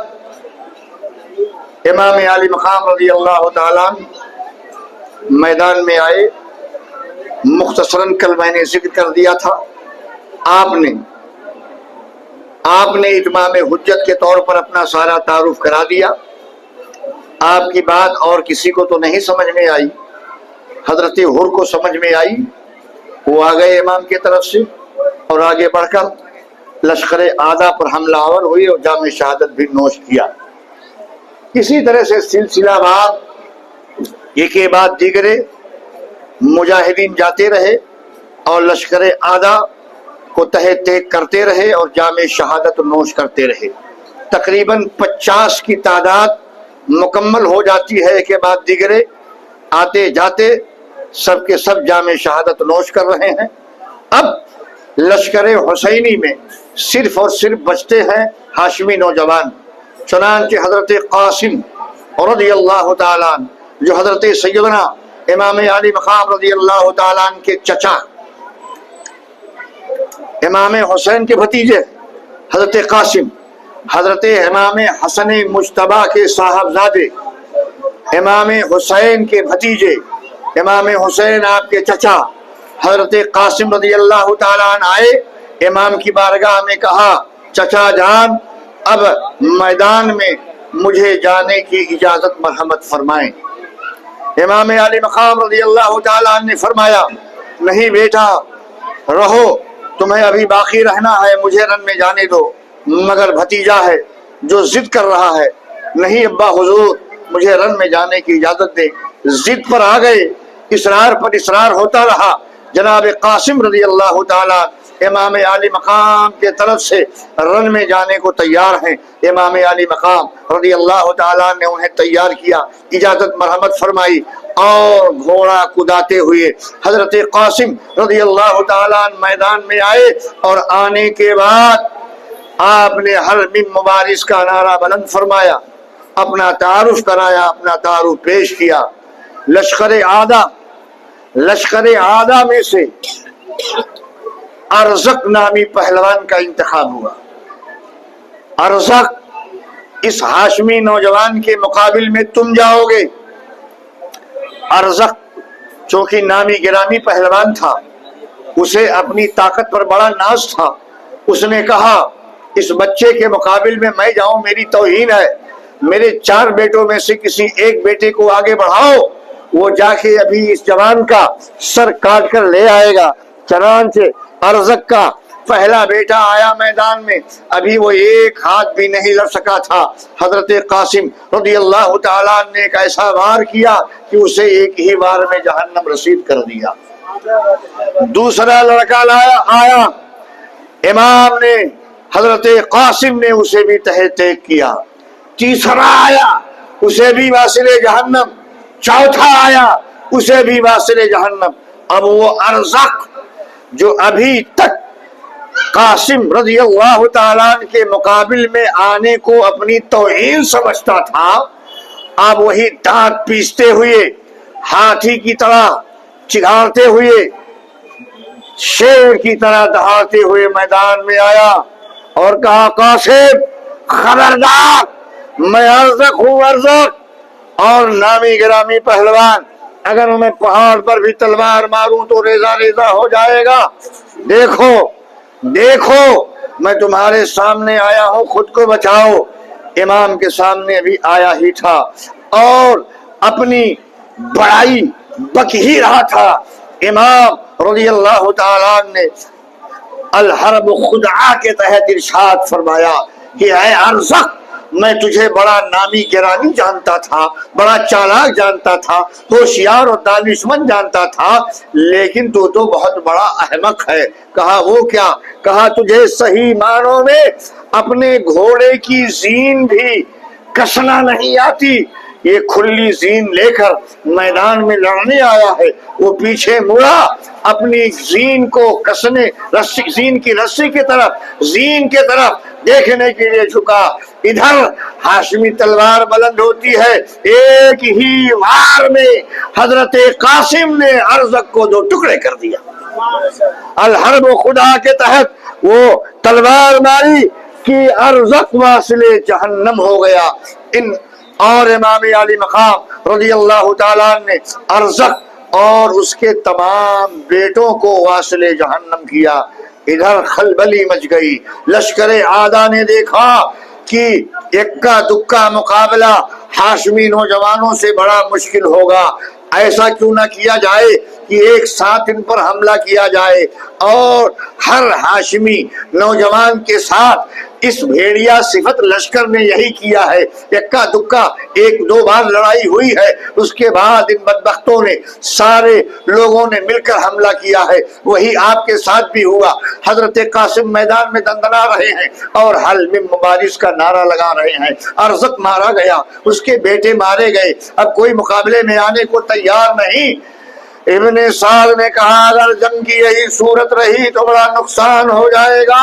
امام علی مقام رضی اللہ تعالیٰ میدان میں آئے. مختصراً کل میں نے ذکر کر دیا تھا, آپ نے اتمام حجت کے طور پر اپنا سارا تعارف کرا دیا. آپ کی بات اور کسی کو تو نہیں سمجھ میں آئی, حضرت حر کو سمجھ میں آئی. وہ آ گئے امام کی طرف سے اور آگے بڑھ کر لشکر اعداء پر حملہ آور ہوئی اور جام شہادت بھی نوش کیا. اسی طرح سے سلسلہ وار ایک کے بعد دیگرے مجاہدین جاتے رہے اور لشکر اعداء کو تہ تیگ کرتے رہے اور جام شہادت نوش کرتے رہے. تقریباً 50 کی تعداد مکمل ہو جاتی ہے. ایک کے بعد دیگرے آتے جاتے سب کے سب جام شہادت نوش کر رہے ہیں. اب لشکر حسینی میں صرف اور صرف بچتے ہیں ہاشمی نوجوان. چنانچہ حضرت قاسم رضی اللہ تعالیٰ عنہ, جو حضرت سیدنا امام علی مقام رضی اللہ تعالیٰ عنہ کے چچا امام حسین کے بھتیجے حضرت قاسم, حضرت امام حسن مجتبیٰ کے صاحبزادے, امام حسین کے بھتیجے, امام حسین آپ کے چچا حضرت قاسم رضی اللہ تعالیٰ عنہ آئے. امام کی بارگاہ میں کہا, چچا جان اب میدان میں مجھے جانے کی اجازت مرحمت فرمائیں. امام علی مقام رضی اللہ تعالیٰ عنہ نے فرمایا, نہیں بیٹا رہو, تمہیں ابھی باقی رہنا ہے, مجھے رن میں جانے دو. مگر بھتیجا ہے جو ضد کر رہا ہے, نہیں ابا حضور مجھے رن میں جانے کی اجازت دے. ضد پر آ گئے اصرار پر اصرار ہوتا رہا۔ جناب قاسم رضی اللہ تعالیٰ امام عالی مقام کے طرف سے رن میں جانے کو تیار ہیں۔ امام عالی مقام رضی اللہ تعالیٰ نے انہیں تیار کیا، اجازت مرحمت فرمائی، اور گھوڑا کداتے ہوئے حضرت قاسم رضی اللہ تعالیٰ میدان میں آئے، اور آنے کے بعد آپ نے حل من مبارز کا نعرہ بلند فرمایا، اپنا تعارف کرایا، اپنا تعارف پیش کیا۔ لشکر عادہ میں سے ارزق نامی پہلوان کا انتخاب ہوا۔ ارزق اس ہاشمی نوجوان کے مقابل میں تم جاؤ گے۔ ارزق چونکہ نامی گرامی پہلوان تھا، اسے اپنی طاقت پر بڑا ناز تھا۔ اس نے کہا اس بچے کے مقابل میں میں جاؤں میری توہین ہے، میرے 4 بیٹوں میں سے کسی ایک بیٹے کو آگے بڑھاؤ، وہ جا کے ابھی اس جوان کا سر کاٹ کر لے آئے گا۔ چنانچہ ارزق کا پہلا بیٹا آیا میدان میں، ابھی وہ ایک ہاتھ بھی نہیں لڑ سکا تھا۔ حضرت قاسم رضی اللہ تعالیٰ نے ایک ایسا وار کیا کہ اسے ایک ہی وار میں جہنم رسید کر دیا۔ دوسرا لڑکا آیا، امام نے حضرت قاسم نے اسے بھی تہہ تیگ کیا۔ تیسرا آیا، اسے بھی واصل جہنم۔ چوتھا آیا، اسے بھی واصل جہنم۔ اب وہ ارزق جو ابھی تک قاسم رضی اللہ تعالیٰ کے مقابل میں آنے کو اپنی توہین سمجھتا تھا، اب وہی دانت پیستے ہوئے، ہاتھی کی طرح چگھاڑتے ہوئے، شیر کی طرح دہاڑتے ہوئے میدان میں آیا اور کہا قاسم خبردار، میں ارزق ہوں، ارزق اور نامی گرامی پہلوان، اگر میں پہاڑ پر بھی تلوار ماروں تو ریزہ ریزہ ہو جائے گا۔ دیکھو دیکھو میں تمہارے سامنے آیا ہوں، خود کو بچاؤ۔ امام کے سامنے بھی آیا ہی تھا اور اپنی بڑائی بک ہی رہا تھا۔ امام رضی اللہ تعالیٰ نے الحرب خدعہ کے تحت ارشاد فرمایا کہ اے ارزق، میں تجھے بڑا نامی گرامی جانتا تھا، بڑا چالاک جانتا تھا، ہوشیار اور دانشمند جانتا تھا، لیکن تو بہت بڑا احمق ہے۔ کہا وہ کیا؟ کہا تجھے صحیح معنوں میں اپنے گھوڑے کی زین بھی کسنا نہیں آتی۔ یہ کھلی زین لے کر میدان میں لڑنے آیا ہے، وہ پیچھے مڑا، اپنی زین کو کسنے، زین کی رسی کی طرف، زین کے طرف دیکھنے کے لیے جھکا۔ ادھر ہاشمی تلوار بلند ہوتی ہے، ایک ہی وار میں حضرت قاسم نے ارزق کو 2 ٹکڑے کر دیا۔ الحرب خدا کے تحت وہ تلوار ماری کہ ارزق واصل جہنم ہو گیا۔ اور امام علی مقام رضی اللہ تعالیٰ نے ارزق اور اس کے تمام بیٹوں کو واصل جہنم کیا۔ ادھر خلبلی مچ گئی، لشکر عادہ نے دیکھا کہ اکا دکا مقابلہ ہاشمی نوجوانوں سے بڑا مشکل ہوگا، ایسا کیوں نہ کیا جائے کہ ایک ساتھ ان پر حملہ کیا جائے، اور ہر ہاشمی نوجوان کے ساتھ اس بھیڑیا صفت لشکر نے یہی کیا ہے، اکا دکا 1-2 بار لڑائی ہوئی ہے، اس کے بعد ان بدبختوں نے سارے لوگوں نے مل کر حملہ کیا ہے، وہی آپ کے ساتھ بھی ہوا۔ حضرت قاسم میدان میں دندنا رہے ہیں اور حل من مبارز کا نعرہ لگا رہے ہیں۔ ارزق مارا گیا، اس کے بیٹے مارے گئے، اب کوئی مقابلے میں آنے کو تیار نہیں۔ ابن سعد نے کہا اگر جنگ کی یہی صورت رہی تو بڑا نقصان ہو جائے گا،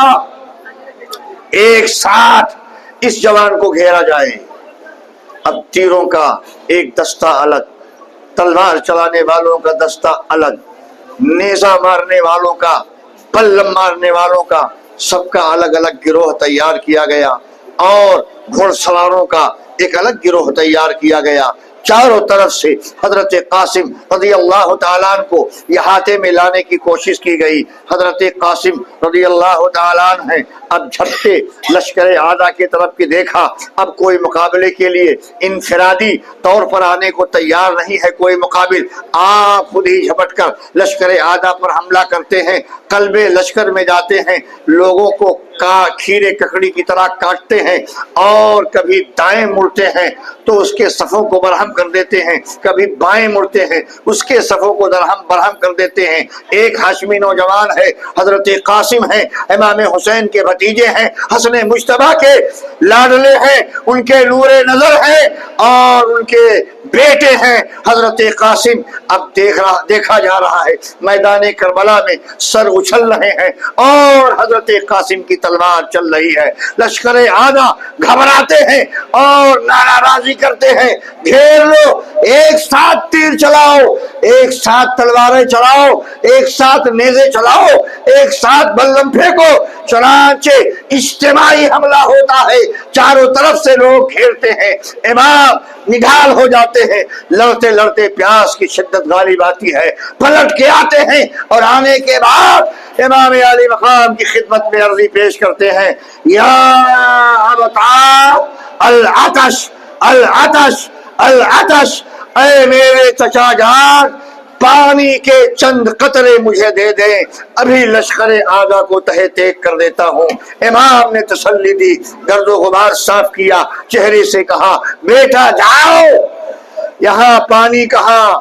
ایک ساتھ اس جوان کو گھیرا جائے۔ اب تیروں کا ایک دستہ الگ، تلوار چلانے والوں کا دستہ الگ، نیزہ مارنے والوں کا، پلم مارنے والوں کا، سب کا الگ الگ گروہ تیار کیا گیا، اور گھوڑ سواروں کا ایک الگ گروہ تیار کیا گیا۔ چاروں طرف سے حضرت قاسم رضی اللہ تعالیٰ عنہ کو احاطے میں لانے کی کوشش کی گئی۔ حضرت قاسم رضی اللہ تعالیٰ عنہ ہیں اب جھپتے لشکر عادہ کی طرف کی دیکھا، اب کوئی مقابلے کے لیے انفرادی طور پر آنے کو تیار نہیں ہے کوئی مقابل، آپ خود ہی جھپٹ کر لشکر عادہ پر حملہ کرتے ہیں، قلب لشکر میں جاتے ہیں، لوگوں کو کھیرے ککڑی کی طرح کاٹتے ہیں اور کبھی دائیں مڑتے ہیں تو اس کے صفوں کو برہم کر دیتے ہیں، کبھی بائیں مڑتے ہیں اس کے صفوں کو برہم کر دیتے ہیں۔ ایک ہاشمی نوجوان ہے، حضرت قاسم ہیں، امام حسین کے بھتیجے ہیں، حسن مجتبیٰ کے لاڈلے ہیں، ان کے نور نظر ہیں اور ان کے بیٹے ہیں حضرت قاسم۔ اب دیکھا جا رہا ہے میدان کربلا میں سر اچھل رہے ہیں اور حضرت قاسم کی تلوار چل رہی ہے۔ لشکر اعداء گھبراتے ہیں اور نعرہ بازی کرتے ہیں، گھیر لو، ایک ساتھ تیر چلاؤ، ایک ساتھ تلواریں چلاؤ، ایک ساتھ نیزے چلاؤ، ایک ساتھ بلغم پھینکو۔ چنانچہ اجتماعی حملہ ہوتا ہے، چاروں طرف سے لوگ گھیرتے ہیں، امام نڈھال ہو جاتے ہیں، لڑتے لڑتے پیاس کی شدت غالب آتی ہے، پلٹ کے آتے ہیں اور آنے کے بعد امام علی مقام کی خدمت میں عرضی پیش کرتے ہیں، یا ابتا العطش العطش العطش، اے میرے چچا جان پانی کے چند قطرے مجھے دے دیں، ابھی لشکر اعداء کو تہہ تیگ کر دیتا ہوں۔ امام نے تسلی دی، گرد و غبار صاف کیا، چہرے سے کہا، بیٹا جاؤ، یہاں پانی کہاں،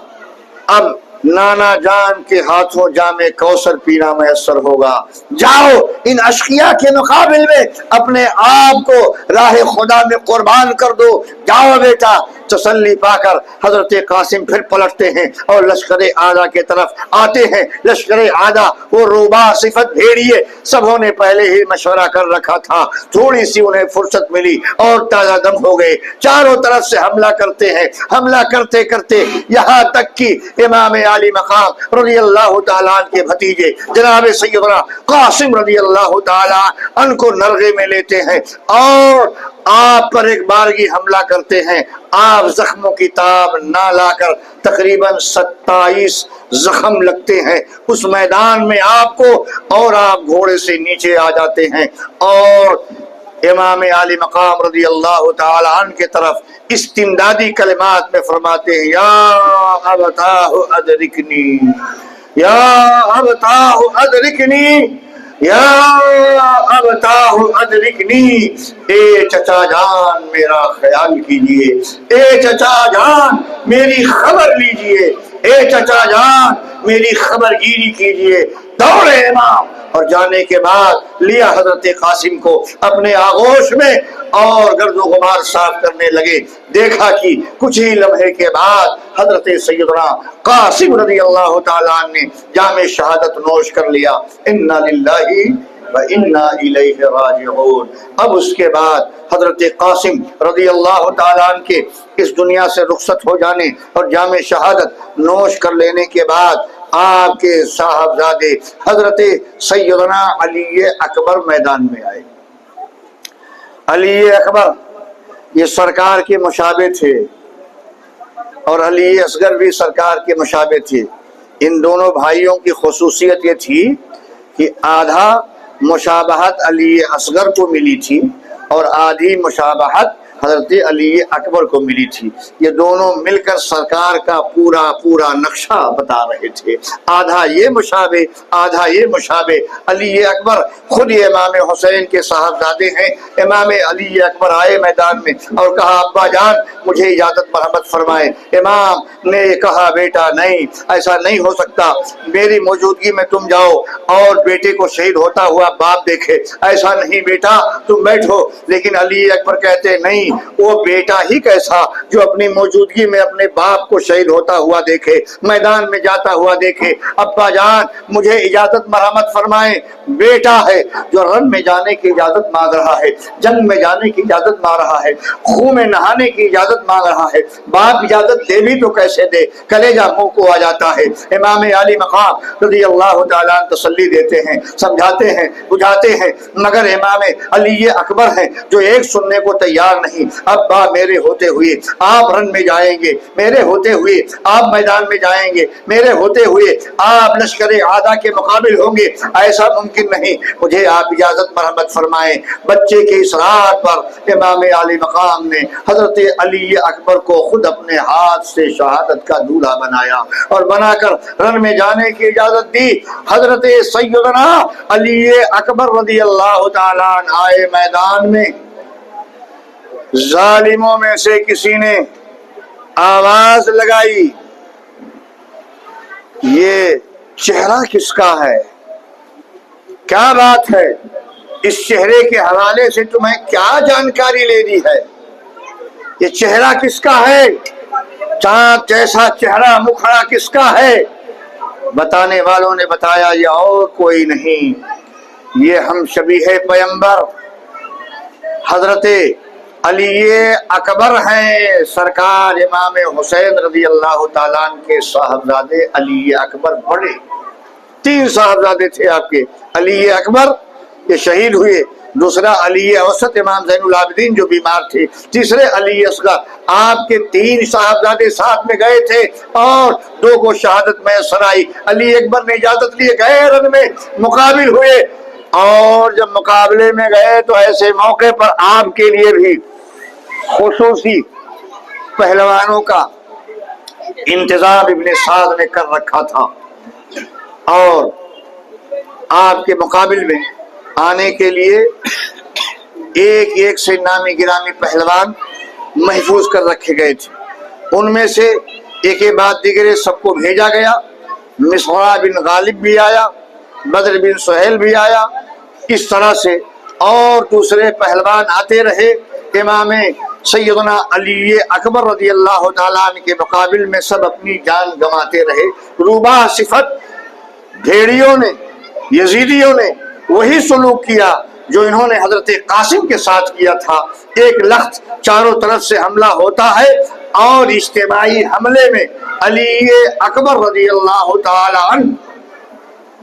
اب نانا جان کے ہاتھوں جام کوثر پینا میسر ہوگا، جاؤ ان اشقیاء کے مقابل میں اپنے آپ کو راہ خدا میں قربان کر دو، جاؤ بیٹا۔ تسلی پا کر حضرت قاسم پھر پلٹتے ہیں اور لشکر اعداء کے طرف آتے ہیں۔ لشکر اعداء وہ روبا صفت بھیڑیے، سبوں نے پہلے ہی مشورہ کر رکھا تھا، تھوڑی سی انہیں فرصت ملی اور تازہ دم ہو گئے، چاروں طرف سے حملہ کرتے ہیں، حملہ کرتے کرتے یہاں تک کہ امام علی مقام رضی اللہ تعالیٰ عنہ کے بھتیجے جناب سیدنا قاسم رضی اللہ تعالیٰ عنہ کو نرغے میں لیتے ہیں اور آپ پر ایک بارگی حملہ کرتے ہیں۔ آپ زخموں کی تاب نہ لا کر تقریباً 27 زخم لگتے ہیں اس میدان میں آپ کو، اور آپ گھوڑے سے نیچے آ جاتے ہیں اور امام علی مقام رضی اللہ تعالی عنہ کے طرف استمدادی کلمات میں فرماتے ہیں، یا ابتاہ ادرکنی، یا ابتاہ ادرکنی، یا ابتاہ ادرکنی، اے چچا جان میرا خیال کیجئے، اے چچا جان میری خبر لیجئے، اے چچا جان میری خبر گیری کیجئے۔ دوڑے امام اور جانے کے بعد لیا حضرت قاسم کو اپنے آغوش میں اور گرد و غبار صاف کرنے لگے۔ دیکھا کہ کچھ ہی لمحے کے بعد حضرت سیدنا قاسم رضی اللہ تعالیٰ عنہ نے جام شہادت نوش کر لیا۔ انا للہ و انا الیہ راجعون۔ اب اس کے بعد حضرت قاسم رضی اللہ تعالیٰ عنہ کے اس دنیا سے رخصت ہو جانے اور جام شہادت نوش کر لینے کے بعد آپ کے صاحبزادے حضرت سیدنا علی اکبر میدان میں آئے۔ علی اکبر یہ سرکار کے مشابہ تھے اور علی اصغر بھی سرکار کے مشابہ تھے۔ ان دونوں بھائیوں کی خصوصیت یہ تھی کہ آدھا مشابہت علی اصغر کو ملی تھی اور آدھی مشابہت حضرت علی اکبر کو ملی تھی۔ یہ دونوں مل کر سرکار کا پورا نقشہ بتا رہے تھے، آدھا یہ مشابہ آدھا یہ مشابہ۔ علی اکبر خود یہ امام حسین کے صاحبزادے ہیں۔ امام علی اکبر آئے میدان میں اور کہا، ابا جان مجھے اجازت مرحمت فرمائے۔ امام نے کہا، بیٹا نہیں، ایسا نہیں ہو سکتا، میری موجودگی میں تم جاؤ اور بیٹے کو شہید ہوتا ہوا باپ دیکھے، ایسا نہیں بیٹا تم بیٹھو۔ لیکن علی اکبر کہتے نہیں، وہ بیٹا ہی کیسا جو اپنی موجودگی میں اپنے باپ کو شہید ہوتا ہوا دیکھے، میدان میں جاتا ہوا دیکھے۔ ابا جان مجھے اجازت مرحمت فرمائیں، بیٹا ہے جو رن میں جانے کی اجازت مانگ رہا ہے، جنگ میں جانے کی اجازت مانگ رہا ہے، خون میں نہانے کی اجازت مانگ رہا ہے، باپ اجازت دے بھی تو کیسے دے، کلیجہ منہ کو آ جاتا ہے۔ امام علی مقام رضی اللہ تعالیٰ عنہ تسلی دیتے ہیں، سمجھاتے ہیں، بجھاتے ہیں، مگر امام علی اکبر ہیں جو ایک سننے کو تیار نہیں نہیں. ابا میرے ہوتے ہوئے آپ رن میں جائیں گے, میرے ہوتے ہوئے آپ میدان میں جائیں گے, میرے ہوتے ہوئے آپ لشکر اعداء کے مقابل ہوں گے, ایسا ممکن نہیں, مجھے آپ اجازت مرحمت فرمائیں. بچے کی اس رات پر امام عالی مقام نے حضرت علی اکبر کو خود اپنے ہاتھ سے شہادت کا دولہا بنایا اور بنا کر رن میں جانے کی اجازت دی. حضرت سیدنا علی اکبر رضی اللہ تعالیٰ عنہ آئے میدان میں. ظالموں میں سے کسی نے آواز لگائی, یہ چہرہ کس کا ہے؟ کیا بات ہے؟ اس چہرے کے حوالے سے تمہیں کیا جانکاری لینی ہے؟ یہ چہرہ کس کا ہے؟ چاند جیسا چہرہ مکھڑا کس کا ہے؟ بتانے والوں نے بتایا یہ اور کوئی نہیں, یہ ہم شبیہ پیمبر حضرت علی اکبر ہیں. سرکار امام حسین رضی اللہ تعالیٰ عنہ کے صاحبزادے علی اکبر بڑے, 3 صاحبزادے تھے آپ کے. علی اکبر یہ شہید ہوئے, دوسرا علی اوسط امام زین العابدین جو بیمار تھے, تیسرے علی اصغر. آپ کے 3 صاحبزادے ساتھ میں گئے تھے اور 2 کو شہادت میسر آئی. علی اکبر نے اجازت لیے گئے, رن میں مقابل ہوئے, اور جب مقابلے میں گئے تو ایسے موقع پر آپ کے لیے بھی خصوصی پہلوانوں کا انتظام ابن سعد نے کر رکھا تھا, اور آپ کے مقابل میں آنے کے لیے ایک ایک سے نامی گرامی پہلوان محفوظ کر رکھے گئے تھے. ان میں سے ایک کے بعد دیگرے سب کو بھیجا گیا. مصعب بن غالب بھی آیا, بدر بن سہیل بھی آیا, اس طرح سے اور دوسرے پہلوان آتے رہے. امام سیدنا علی اکبر رضی اللہ تعالیٰ عنہ کے مقابل میں سب اپنی جان گنواتے رہے. روباہ صفت بھیڑیوں نے, یزیدیوں نے وہی سلوک کیا جو انہوں نے حضرت قاسم کے ساتھ کیا تھا. ایک لخت چاروں طرف سے حملہ ہوتا ہے اور اجتماعی حملے میں علی اکبر رضی اللہ تعالی عنہ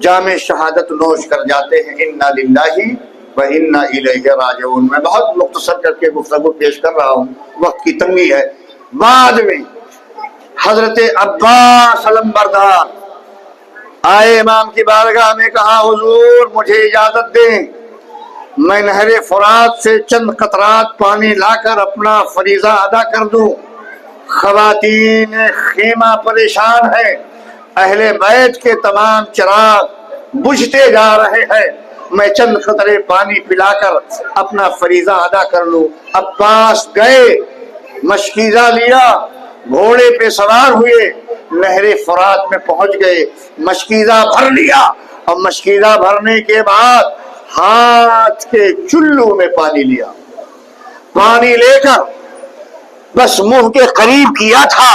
جام شہادت نوش کر جاتے ہیں. انا للہ و انا الیہ راجعون. میں بہت مختصر کر کے گفتگو پیش کر رہا ہوں, وقت کی تنگی ہے. بعد میں حضرت عباس علمبردار آئے امام کی بارگاہ میں, کہا حضور مجھے اجازت دیں, میں نہر فرات سے چند قطرات پانی لا کر اپنا فریضہ ادا کر دوں. خواتین خیمہ پریشان ہیں, اہل بیت کے تمام چراغ بجھتے جا رہے ہیں, میں چند قطرے پانی پلا کر اپنا فریضہ ادا کر لوں. عباس گئے, مشکیزہ لیا, گھوڑے پہ سوار ہوئے, نہر فرات میں پہنچ گئے, مشکیزہ بھر لیا, اور مشکیزہ بھرنے کے بعد ہاتھ کے چلو میں پانی لیا. پانی لے کر بس منہ کے قریب کیا تھا,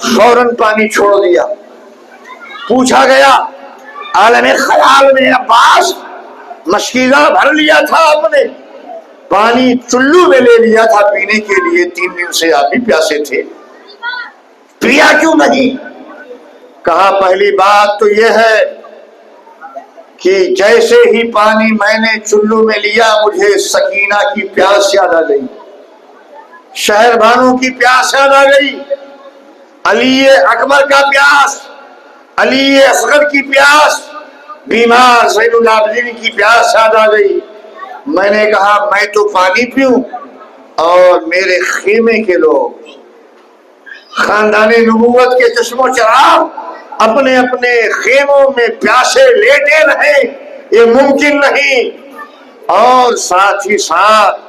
فوراً پانی چھوڑ دیا. پوچھا گیا عالم خیال میں, عباس مشکیزہ بھر لیا تھا آپ نے, پانی چلو میں لے لیا تھا پینے کے لیے, 3 دن سے آپ بھی پیاسے تھے, پیا کیوں نہیں؟ کہا پہلی بات تو یہ ہے کہ جیسے ہی پانی میں نے چلو میں لیا مجھے سکینہ کی پیاس یاد آ گئی, شہر بانو کی پیاس یاد آ گئی, علی اکبر کا پیاس, علی اصغر کی پیاس, بیمار زین العابدین کی پیاس یاد آ گئی. میں نے کہا میں تو پانی پیوں اور میرے خیمے کے لوگ, خاندان نبوت کے چشم و چراغ اپنے اپنے خیموں میں پیاسے لیٹے رہے, یہ ممکن نہیں. اور ساتھ ہی ساتھ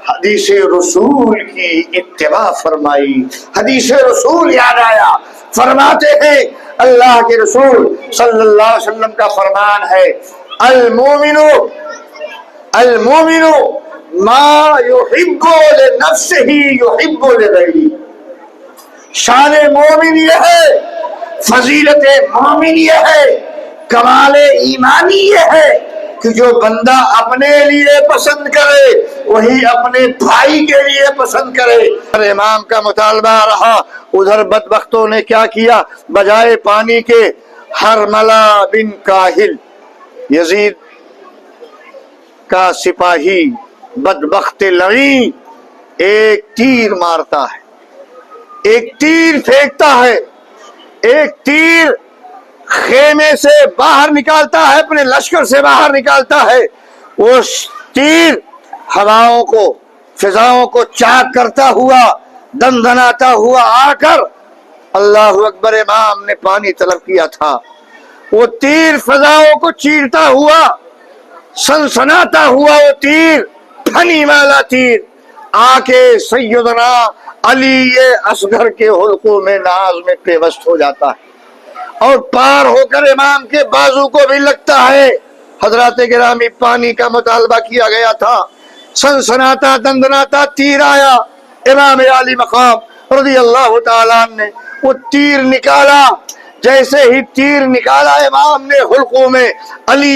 حدیث رسول کی اتباع فرمائی. حدیث رسول یاد آیا, فرماتے ہیں اللہ کے رسول صلی اللہ علیہ وسلم کا فرمان ہے, المومن ما یحب لنفسه یحب لغیرہ. شان مومن یہ ہے, فضیلت مومن یہ ہے, کمال ایمانی یہ ہے کہ جو بندہ اپنے لیے پسند کرے وہی اپنے بھائی کے لیے پسند کرے. امام کا مطالبہ رہا, ادھر بدبختوں نے کیا کیا, بجائے پانی کے حرملہ بن کاہل, یزید کا سپاہی بدبخت لعین, ایک تیر مارتا ہے، ایک تیر پھینکتا ہے، ایک تیر خیمے سے باہر نکالتا ہے، اپنے لشکر سے باہر نکالتا ہے، وہ تیر ہواؤں کو، فضاؤں کو چاک کرتا ہوا، دندناتا ہوا آ کر، اللہ اکبر، امام نے پانی طلب کیا تھا، وہ تیر فضاؤں کو چیرتا ہوا، سنسناتا ہوا، وہ تیر، پھنی والا تیر آ کے سیدنا علی اصغر کے حلقوں میں ناز میں پیوست ہو جاتا ہے اور پار ہو کر امام کے بازو کو بھی لگتا ہے۔ حضرات گرامی، پانی کا مطالبہ کیا گیا تھا، سنسناتا دندناتا تیر آیا، امام علی مقام رضی اللہ تعالیٰ نے وہ تیر نکالا، جیسے ہی تیر نکالا امام نے حلقوں میں علی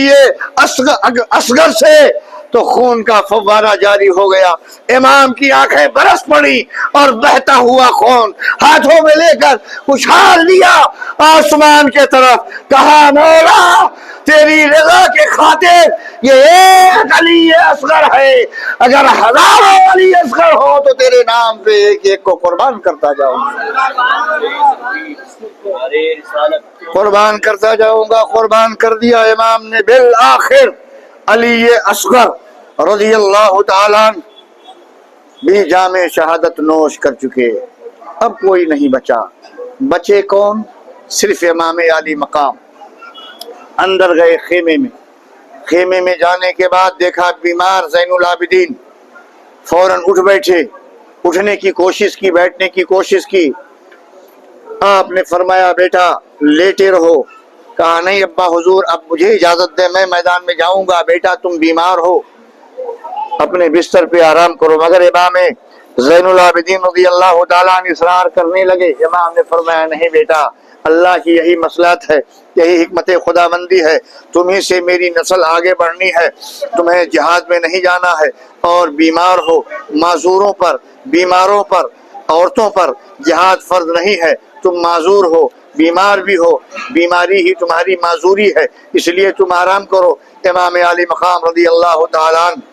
اصغر سے، تو خون کا فوارہ جاری ہو گیا، امام کی آنکھیں برس پڑی اور بہتا ہوا خون ہاتھوں میں لے کر اچھال دیا آسمان کے طرف، کہا مولا تیری رضا کے خاطر یہ ایک علی اصغر ہے، اگر ہزاروں علی اصغر ہو تو تیرے نام پہ ایک ایک کو قربان کرتا جاؤں گا، قربان کرتا جاؤں گا۔ قربان کر دیا امام نے، بالآخر علی اصغر رضی اللہ تعالیٰ بھی جام شہادت نوش کر چکے، اب کوئی نہیں بچا، بچے کون؟ صرف امام علی مقام۔ اندر گئے خیمے میں، خیمے میں جانے کے بعد دیکھا بیمار زین العابدین، فوراً اٹھ بیٹھے، اٹھنے کی کوشش کی، بیٹھنے کی کوشش کی، آپ نے فرمایا بیٹا لیٹے رہو، کہا نہیں ابا حضور اب مجھے اجازت دے، میں میدان میں جاؤں گا، بیٹا تم بیمار ہو اپنے بستر پہ آرام کرو، مگر امام زین العابدین رضی اللہ تعالیٰ عنہ اصرار کرنے لگے۔ امام نے فرمایا نہیں بیٹا، اللہ کی یہی مصلحت ہے، یہی حکمت خداوندی ہے، تمہیں سے میری نسل آگے بڑھنی ہے، تمہیں جہاد میں نہیں جانا ہے، اور بیمار ہو، معذوروں پر، بیماروں پر، عورتوں پر جہاد فرض نہیں ہے، تم معذور ہو، بیمار بھی ہو، بیماری ہی تمہاری معذوری ہے، اس لیے تم آرام کرو۔ امام علی مقام رضی اللہ تعالیٰ عنہ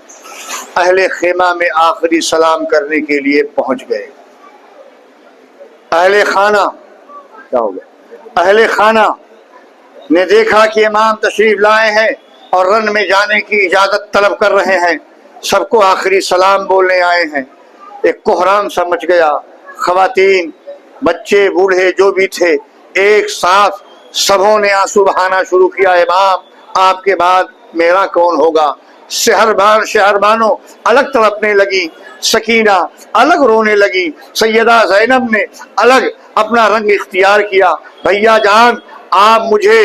اہل خیمہ میں آخری سلام کرنے کے لیے پہنچ گئے۔ اہل خانہ کیا ہو گیا؟ اہل خانہ نے دیکھا کہ امام تشریف لائے ہیں اور رن میں جانے کی اجازت طلب کر رہے ہیں، سب کو آخری سلام بولنے آئے ہیں، ایک کوہرام سا مچ گیا، خواتین، بچے، بوڑھے جو بھی تھے ایک ساتھ سبوں نے آنسو بہانا شروع کیا، امام آپ کے بعد میرا کون ہوگا؟ شہربانوں الگ تڑپنے لگی، سکینہ الگ رونے لگی، سیدہ زینب نے الگ اپنا رنگ اختیار کیا، بھیا جان آپ مجھے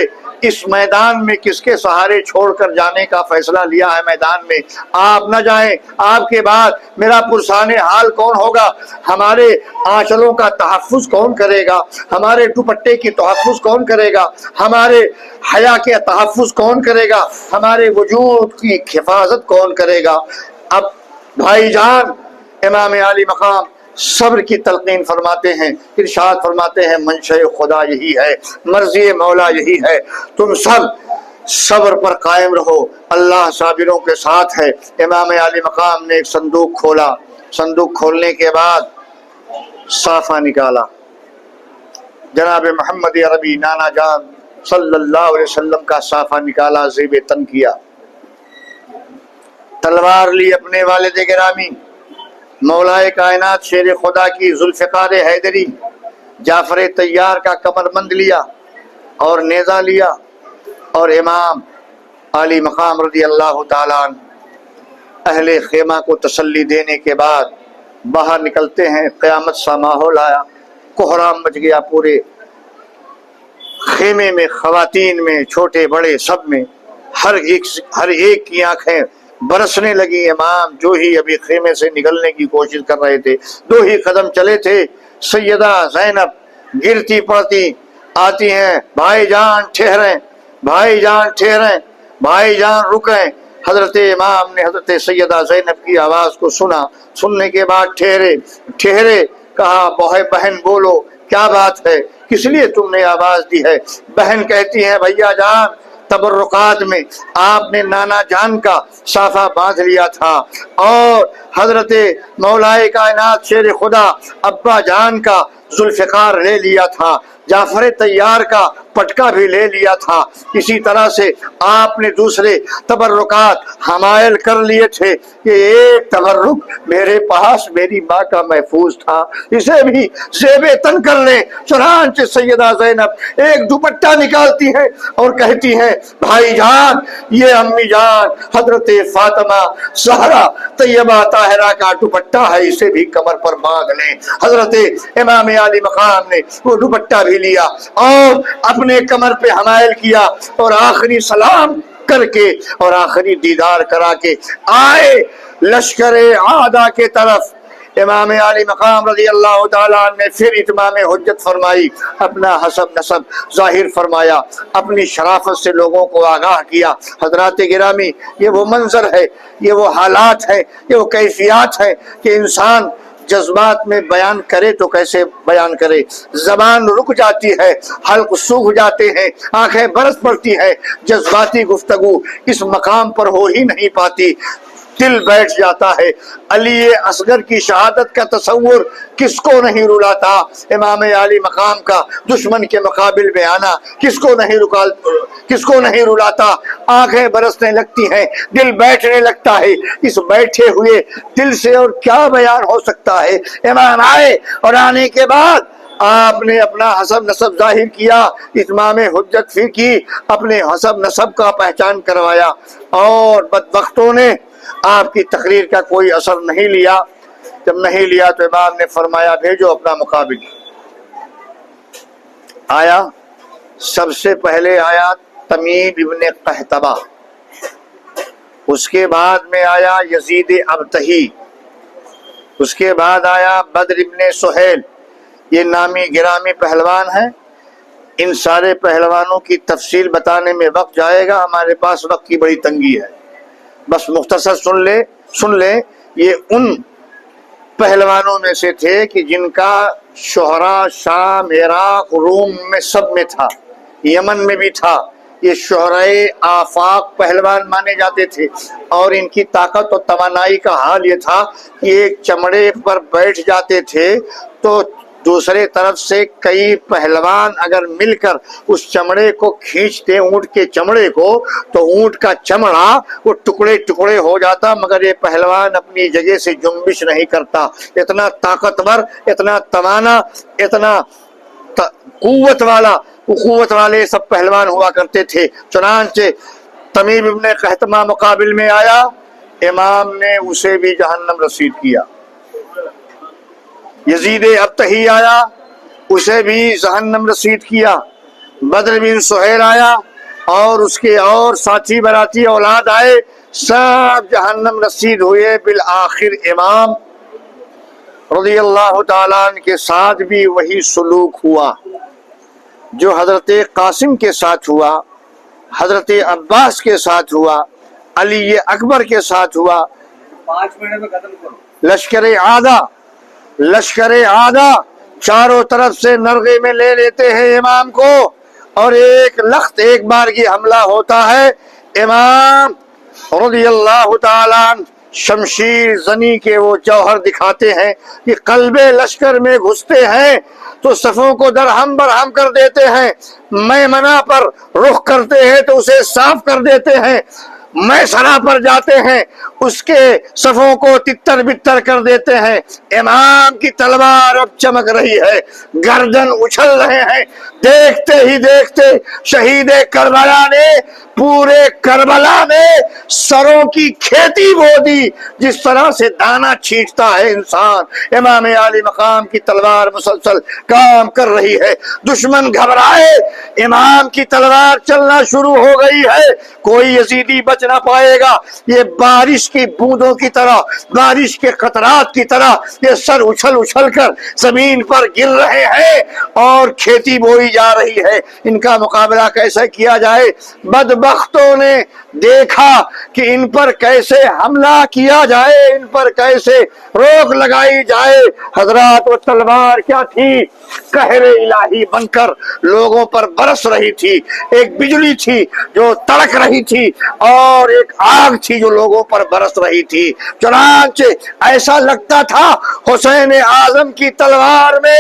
اس میدان میں کس کے سہارے چھوڑ کر جانے کا فیصلہ لیا ہے؟ میدان میں آپ نہ جائیں، آپ کے بعد میرا پرسان حال کون ہوگا؟ ہمارے آنچلوں کا تحفظ کون کرے گا؟ ہمارے دوپٹے کی تحفظ کون کرے گا؟ ہمارے حیا کے تحفظ کون کرے گا؟ ہمارے وجود کی حفاظت کون کرے گا؟ اب بھائی جان، امام علی مقام صبر کی تلقین فرماتے ہیں، ارشاد فرماتے ہیں منشاء خدا یہی ہے، مرضی مولا یہی ہے، تم سب صبر پر قائم رہو، اللہ صابروں کے ساتھ ہے۔ امام علی مقام نے ایک صندوق کھولا، صندوق کھولنے کے بعد صافہ نکالا، جناب محمد عربی نانا جان صلی اللہ علیہ وسلم کا صافہ نکالا، زیب تن کیا، تلوار لی اپنے والد گرامی مولائے کائنات شیر خدا کی ذوالفقار حیدری جعفر طیار کا کمر بند لیا اور نیزہ لیا، اور امام علی مقام رضی اللہ تعالیٰ عنہ اہل خیمہ کو تسلی دینے کے بعد باہر نکلتے ہیں۔ قیامت سا ماحول آیا، کوہرام مچ گیا پورے خیمے میں، خواتین میں، چھوٹے بڑے سب میں، ہر ایک کی آنکھیں برسنے لگی۔ امام جو ہی ابھی خیمے سے نکلنے کی کوشش کر رہے تھے، 2 ہی قدم چلے تھے، سیدہ زینب گرتی پڑتی آتی ہیں، بھائی جان ٹھہریں، بھائی جان ٹھہریں، بھائی جان رکیں۔ حضرت امام نے حضرت سیدہ زینب کی آواز کو سنا، سننے کے بعد ٹھہرے، کہا بہن بولو کیا بات ہے، کس لیے تم نے آواز دی ہے؟ بہن کہتی ہے بھیا جان تبرکات میں آپ نے نانا جان کا صافہ باندھ لیا تھا اور حضرت مولائے کائنات شیر خدا ابا جان کا ذوالفقار لے لیا تھا، جعفر طیار کا پٹکا بھی لے لیا تھا، اسی طرح سے آپ نے دوسرے تبرکات حمائل کر لیے تھے کہ ایک تبرک میرے پاس میری ماں کا محفوظ تھا، اسے بھی زیب تن کر لیں۔ چنانچہ سیدہ زینب ایک دوپٹہ نکالتی ہے اور کہتی ہے بھائی جان یہ امی جان حضرت فاطمہ زہرا طیبہ طاہرہ کا دوپٹہ ہے، اسے بھی کمر پر باندھ لیں۔ حضرت امام علی مقام نے وہ دوپٹہ بھی لیا اور اپنے کمر پہ حمائل کیا اور آخری سلام کر کے اور آخری دیدار کرا کے آئے لشکر عادہ کے طرف۔ امام علی مقام رضی اللہ تعالیٰ عنہ نے پھر اتمام حجت فرمائی، اپنا حسب نسب ظاہر فرمایا، اپنی شرافت سے لوگوں کو آگاہ کیا۔ حضرات گرامی، یہ وہ منظر ہے، یہ وہ حالات ہیں، یہ وہ کیفیات ہیں کہ انسان جذبات میں بیان کرے تو کیسے بیان کرے، زبان رک جاتی ہے، حلق سوکھ جاتے ہیں، آنکھیں برس پڑتی ہے، جذباتی گفتگو اس مقام پر ہو ہی نہیں پاتی، دل بیٹھ جاتا ہے۔ علی اصغر کی شہادت کا تصور کس کو نہیں رلاتا، امام علی مقام کا دشمن کے مقابل میں آنا کس کو نہیں رلاتا، آنکھیں برسنے لگتی ہیں، دل بیٹھنے لگتا ہے۔ اس بیٹھے ہوئے دل سے اور کیا بیان ہو سکتا ہے؟ امام آئے اور آنے کے بعد آپ نے اپنا حسب نسب ظاہر کیا، اتمام حجت پھر کی، اپنے حسب نسب کا پہچان کروایا، اور بدبختوں نے آپ کی تقریر کا کوئی اثر نہیں لیا۔ جب نہیں لیا تو امام نے فرمایا بھیجو اپنا مقابل۔ آیا، سب سے پہلے آیا تمیم ابن قحطبہ، اس کے بعد میں آیا یزید ابتہی، اس کے بعد آیا بدر ابن سہیل۔ یہ نامی گرامی پہلوان ہیں، ان سارے پہلوانوں کی تفصیل بتانے میں وقت جائے گا، ہمارے پاس وقت کی بڑی تنگی ہے، بس مختصر سن لیں۔ یہ ان پہلوانوں میں سے تھے کہ جن کا شہرہ شام، عراق، روم میں سب میں تھا، یمن میں بھی تھا۔ یہ شہرائے آفاق پہلوان مانے جاتے تھے، اور ان کی طاقت و توانائی کا حال یہ تھا کہ ایک چمڑے پر بیٹھ جاتے تھے تو دوسرے طرف سے کئی پہلوان اگر مل کر اس چمڑے کو کھینچتے اونٹ کے چمڑے کو تو اونٹ کا چمڑا وہ ٹکڑے ٹکڑے ہو جاتا، مگر یہ پہلوان اپنی جگہ سے جنبش نہیں کرتا۔ اتنا طاقتور، اتنا توانا، اتنا قوت والے سب پہلوان ہوا کرتے تھے۔ چنانچہ تمیم ابن قحطبہ مقابل میں آیا، امام نے اسے بھی جہنم رسید کیا۔ یزید ابتہی آیا، اسے بھی جہنم رسید کیا۔ بدر بن سہیل آیا اور اس کے اور ساتھی براتی اولاد آئے، سب جہنم رسید ہوئے۔ بالآخر امام رضی اللہ تعالیٰ عنہ کے ساتھ بھی وہی سلوک ہوا جو حضرت قاسم کے ساتھ ہوا، حضرت عباس کے ساتھ ہوا، علی اکبر کے ساتھ ہوا۔ 5 منٹ میں ختم کرو۔ لشکر عادہ چاروں طرف سے نرغے میں لے لیتے ہیں امام کو، اور ایک لخت ایک بارگی حملہ ہوتا ہے۔ امام رضی اللہ تعالیٰ عنہ شمشیر زنی کے وہ جوہر دکھاتے ہیں کہ قلب لشکر میں گھستے ہیں تو صفوں کو درہم برہم کر دیتے ہیں، میمنہ پر رخ کرتے ہیں تو اسے صاف کر دیتے ہیں، میسرہ پر جاتے ہیں اس کے صفوں کو تتر بتر کر دیتے ہیں۔ امام کی تلوار اب چمک رہی ہے، گردن اچھل رہے ہیں، دیکھتے ہی دیکھتے شہید کربلا نے پورے کربلا میں سروں کی کھیتی بو دی، جس طرح سے دانہ چھینٹتا ہے انسان۔ امام علی مقام کی تلوار مسلسل کام کر رہی ہے، دشمن گھبرائے، امام کی تلوار چلنا شروع ہو گئی ہے، کوئی یزیدی بچ نہ پائے گا۔ یہ بارش کی بوندوں کی طرح، بارش کے قطرات کی طرح یہ سر اچھل اچھل کر زمین پر گر رہے ہیں اور کھیتی بوئی جا رہی ہے۔ ان کا مقابلہ کیسے کیا جائے؟ بدبختوں نے دیکھا کہ ان پر کیسے حملہ کیا جائے، ان پر کیسے روک لگائی جائے۔ حضرات وہ تلوار کیا تھی؟ قہر الہی بن کر لوگوں پر برس رہی تھی، ایک بجلی تھی جو تڑک رہی تھی اور ایک آگ تھی جو لوگوں پر برس رہی تھی۔ چنانچہ ایسا لگتا تھا حسین اعظم کی تلوار میں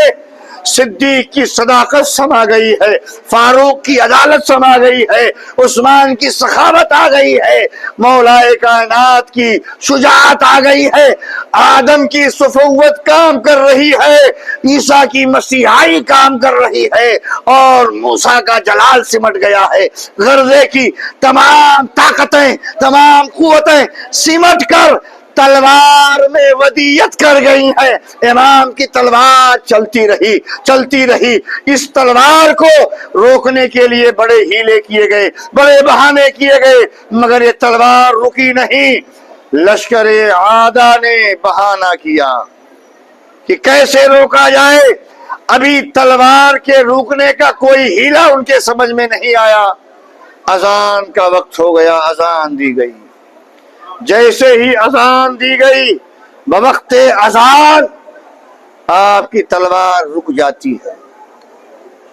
صدیق کی صداقت سما گئی ہے، فاروق کی عدالت سما گئی ہے، عثمان کی سخاوت آ گئی ہے، مولا کائنات کی شجاعت آ گئی ہے، آدم کی صفوت کام کر رہی ہے، عیسیٰ کی مسیحائی کام کر رہی ہے، اور موسیٰ کا جلال سمٹ گیا ہے۔ غرضے کی تمام طاقتیں، تمام قوتیں سمٹ کر تلوار میں ودیت کر گئی ہے۔ امام کی تلوار چلتی رہی۔ اس تلوار کو روکنے کے لیے بڑے ہیلے کیے گئے، بڑے بہانے کیے گئے، مگر یہ تلوار رکی نہیں۔ لشکر عادہ نے بہانہ کیا کہ کیسے روکا جائے۔ ابھی تلوار کے روکنے کا کوئی ہیلا ان کے سمجھ میں نہیں آیا۔ اذان کا وقت ہو گیا، اذان دی گئی۔ جیسے ہی اذان دی گئی، بوقت اذان آپ کی تلوار رک جاتی ہے۔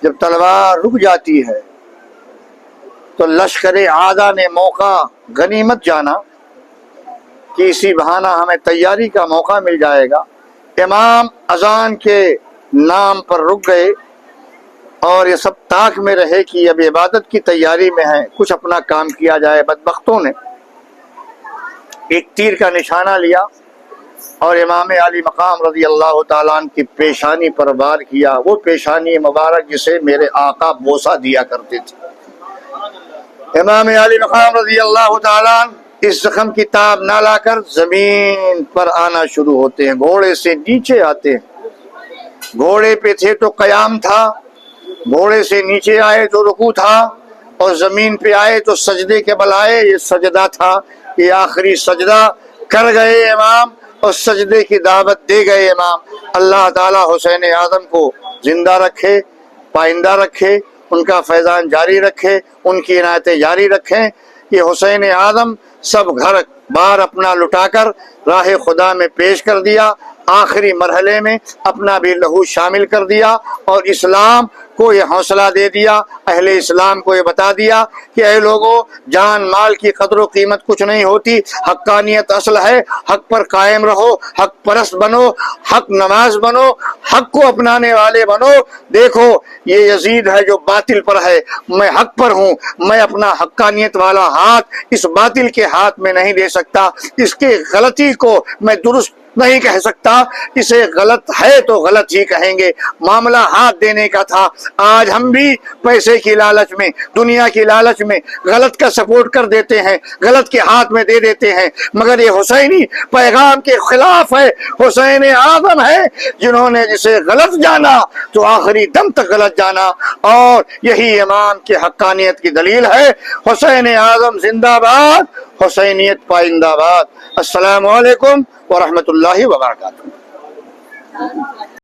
جب تلوار رک جاتی ہے تو لشکر عادہ نے موقع غنیمت جانا کہ اسی بہانہ ہمیں تیاری کا موقع مل جائے گا۔ امام اذان کے نام پر رک گئے اور یہ سب طاق میں رہے کہ اب عبادت کی تیاری میں ہے، کچھ اپنا کام کیا جائے۔ بدبختوں نے ایک تیر کا نشانہ لیا اور امام علی مقام رضی اللہ تعالیٰ عنہ کی پیشانی پر وار کیا، وہ پیشانی مبارک جسے میرے آقا بوسہ دیا کرتے تھے۔ امام علی مقام رضی اللہ تعالیٰ عنہ اس زخم کی تاب نہ لا کر زمین پر آنا شروع ہوتے ہیں، گھوڑے سے نیچے آتے ہیں۔ گھوڑے پہ تھے تو قیام تھا، گھوڑے سے نیچے آئے تو رکوع تھا، اور زمین پہ آئے تو سجدے کے بل آئے، یہ سجدہ تھا۔ یہ آخری سجدہ کر گئے امام اور سجدے کی دعوت دے گئے امام۔ اللہ تعالی حسین اعظم کو زندہ رکھے، پائندہ رکھے، ان کا فیضان جاری رکھے، ان کی عنایتیں جاری رکھیں۔ یہ حسین اعظم سب گھر بار اپنا لٹا کر راہ خدا میں پیش کر دیا، آخری مرحلے میں اپنا بھی لہو شامل کر دیا، اور اسلام کو یہ حوصلہ دے دیا، اہل اسلام کو یہ بتا دیا کہ اے لوگوں، جان مال کی قدر و قیمت کچھ نہیں ہوتی، حقانیت اصل ہے، حق پر قائم رہو، حق پرست بنو، حق نواز بنو، حق کو اپنانے والے بنو۔ دیکھو یہ یزید ہے جو باطل پر ہے، میں حق پر ہوں، میں اپنا حقانیت والا ہاتھ اس باطل کے ہاتھ میں نہیں دے سکتا، اس کی غلطی کو میں درست نہیں کہہ سکتا، اسے غلط ہے تو غلط ہی کہیں گے۔ معاملہ ہاتھ دینے کا تھا۔ آج ہم بھی پیسے کی لالچ میں، دنیا کی لالچ میں غلط کا سپورٹ کر دیتے ہیں، غلط کے ہاتھ میں دے دیتے ہیں، مگر یہ حسینی پیغام کے خلاف ہے۔ حسین اعظم ہے جنہوں نے جسے غلط جانا تو آخری دم تک غلط جانا، اور یہی امام کے حقانیت کی دلیل ہے۔ حسین اعظم زندہ باد، حسینیت پائندہ باد۔ السلام علیکم ورحمۃ اللہ وبرکاتہ۔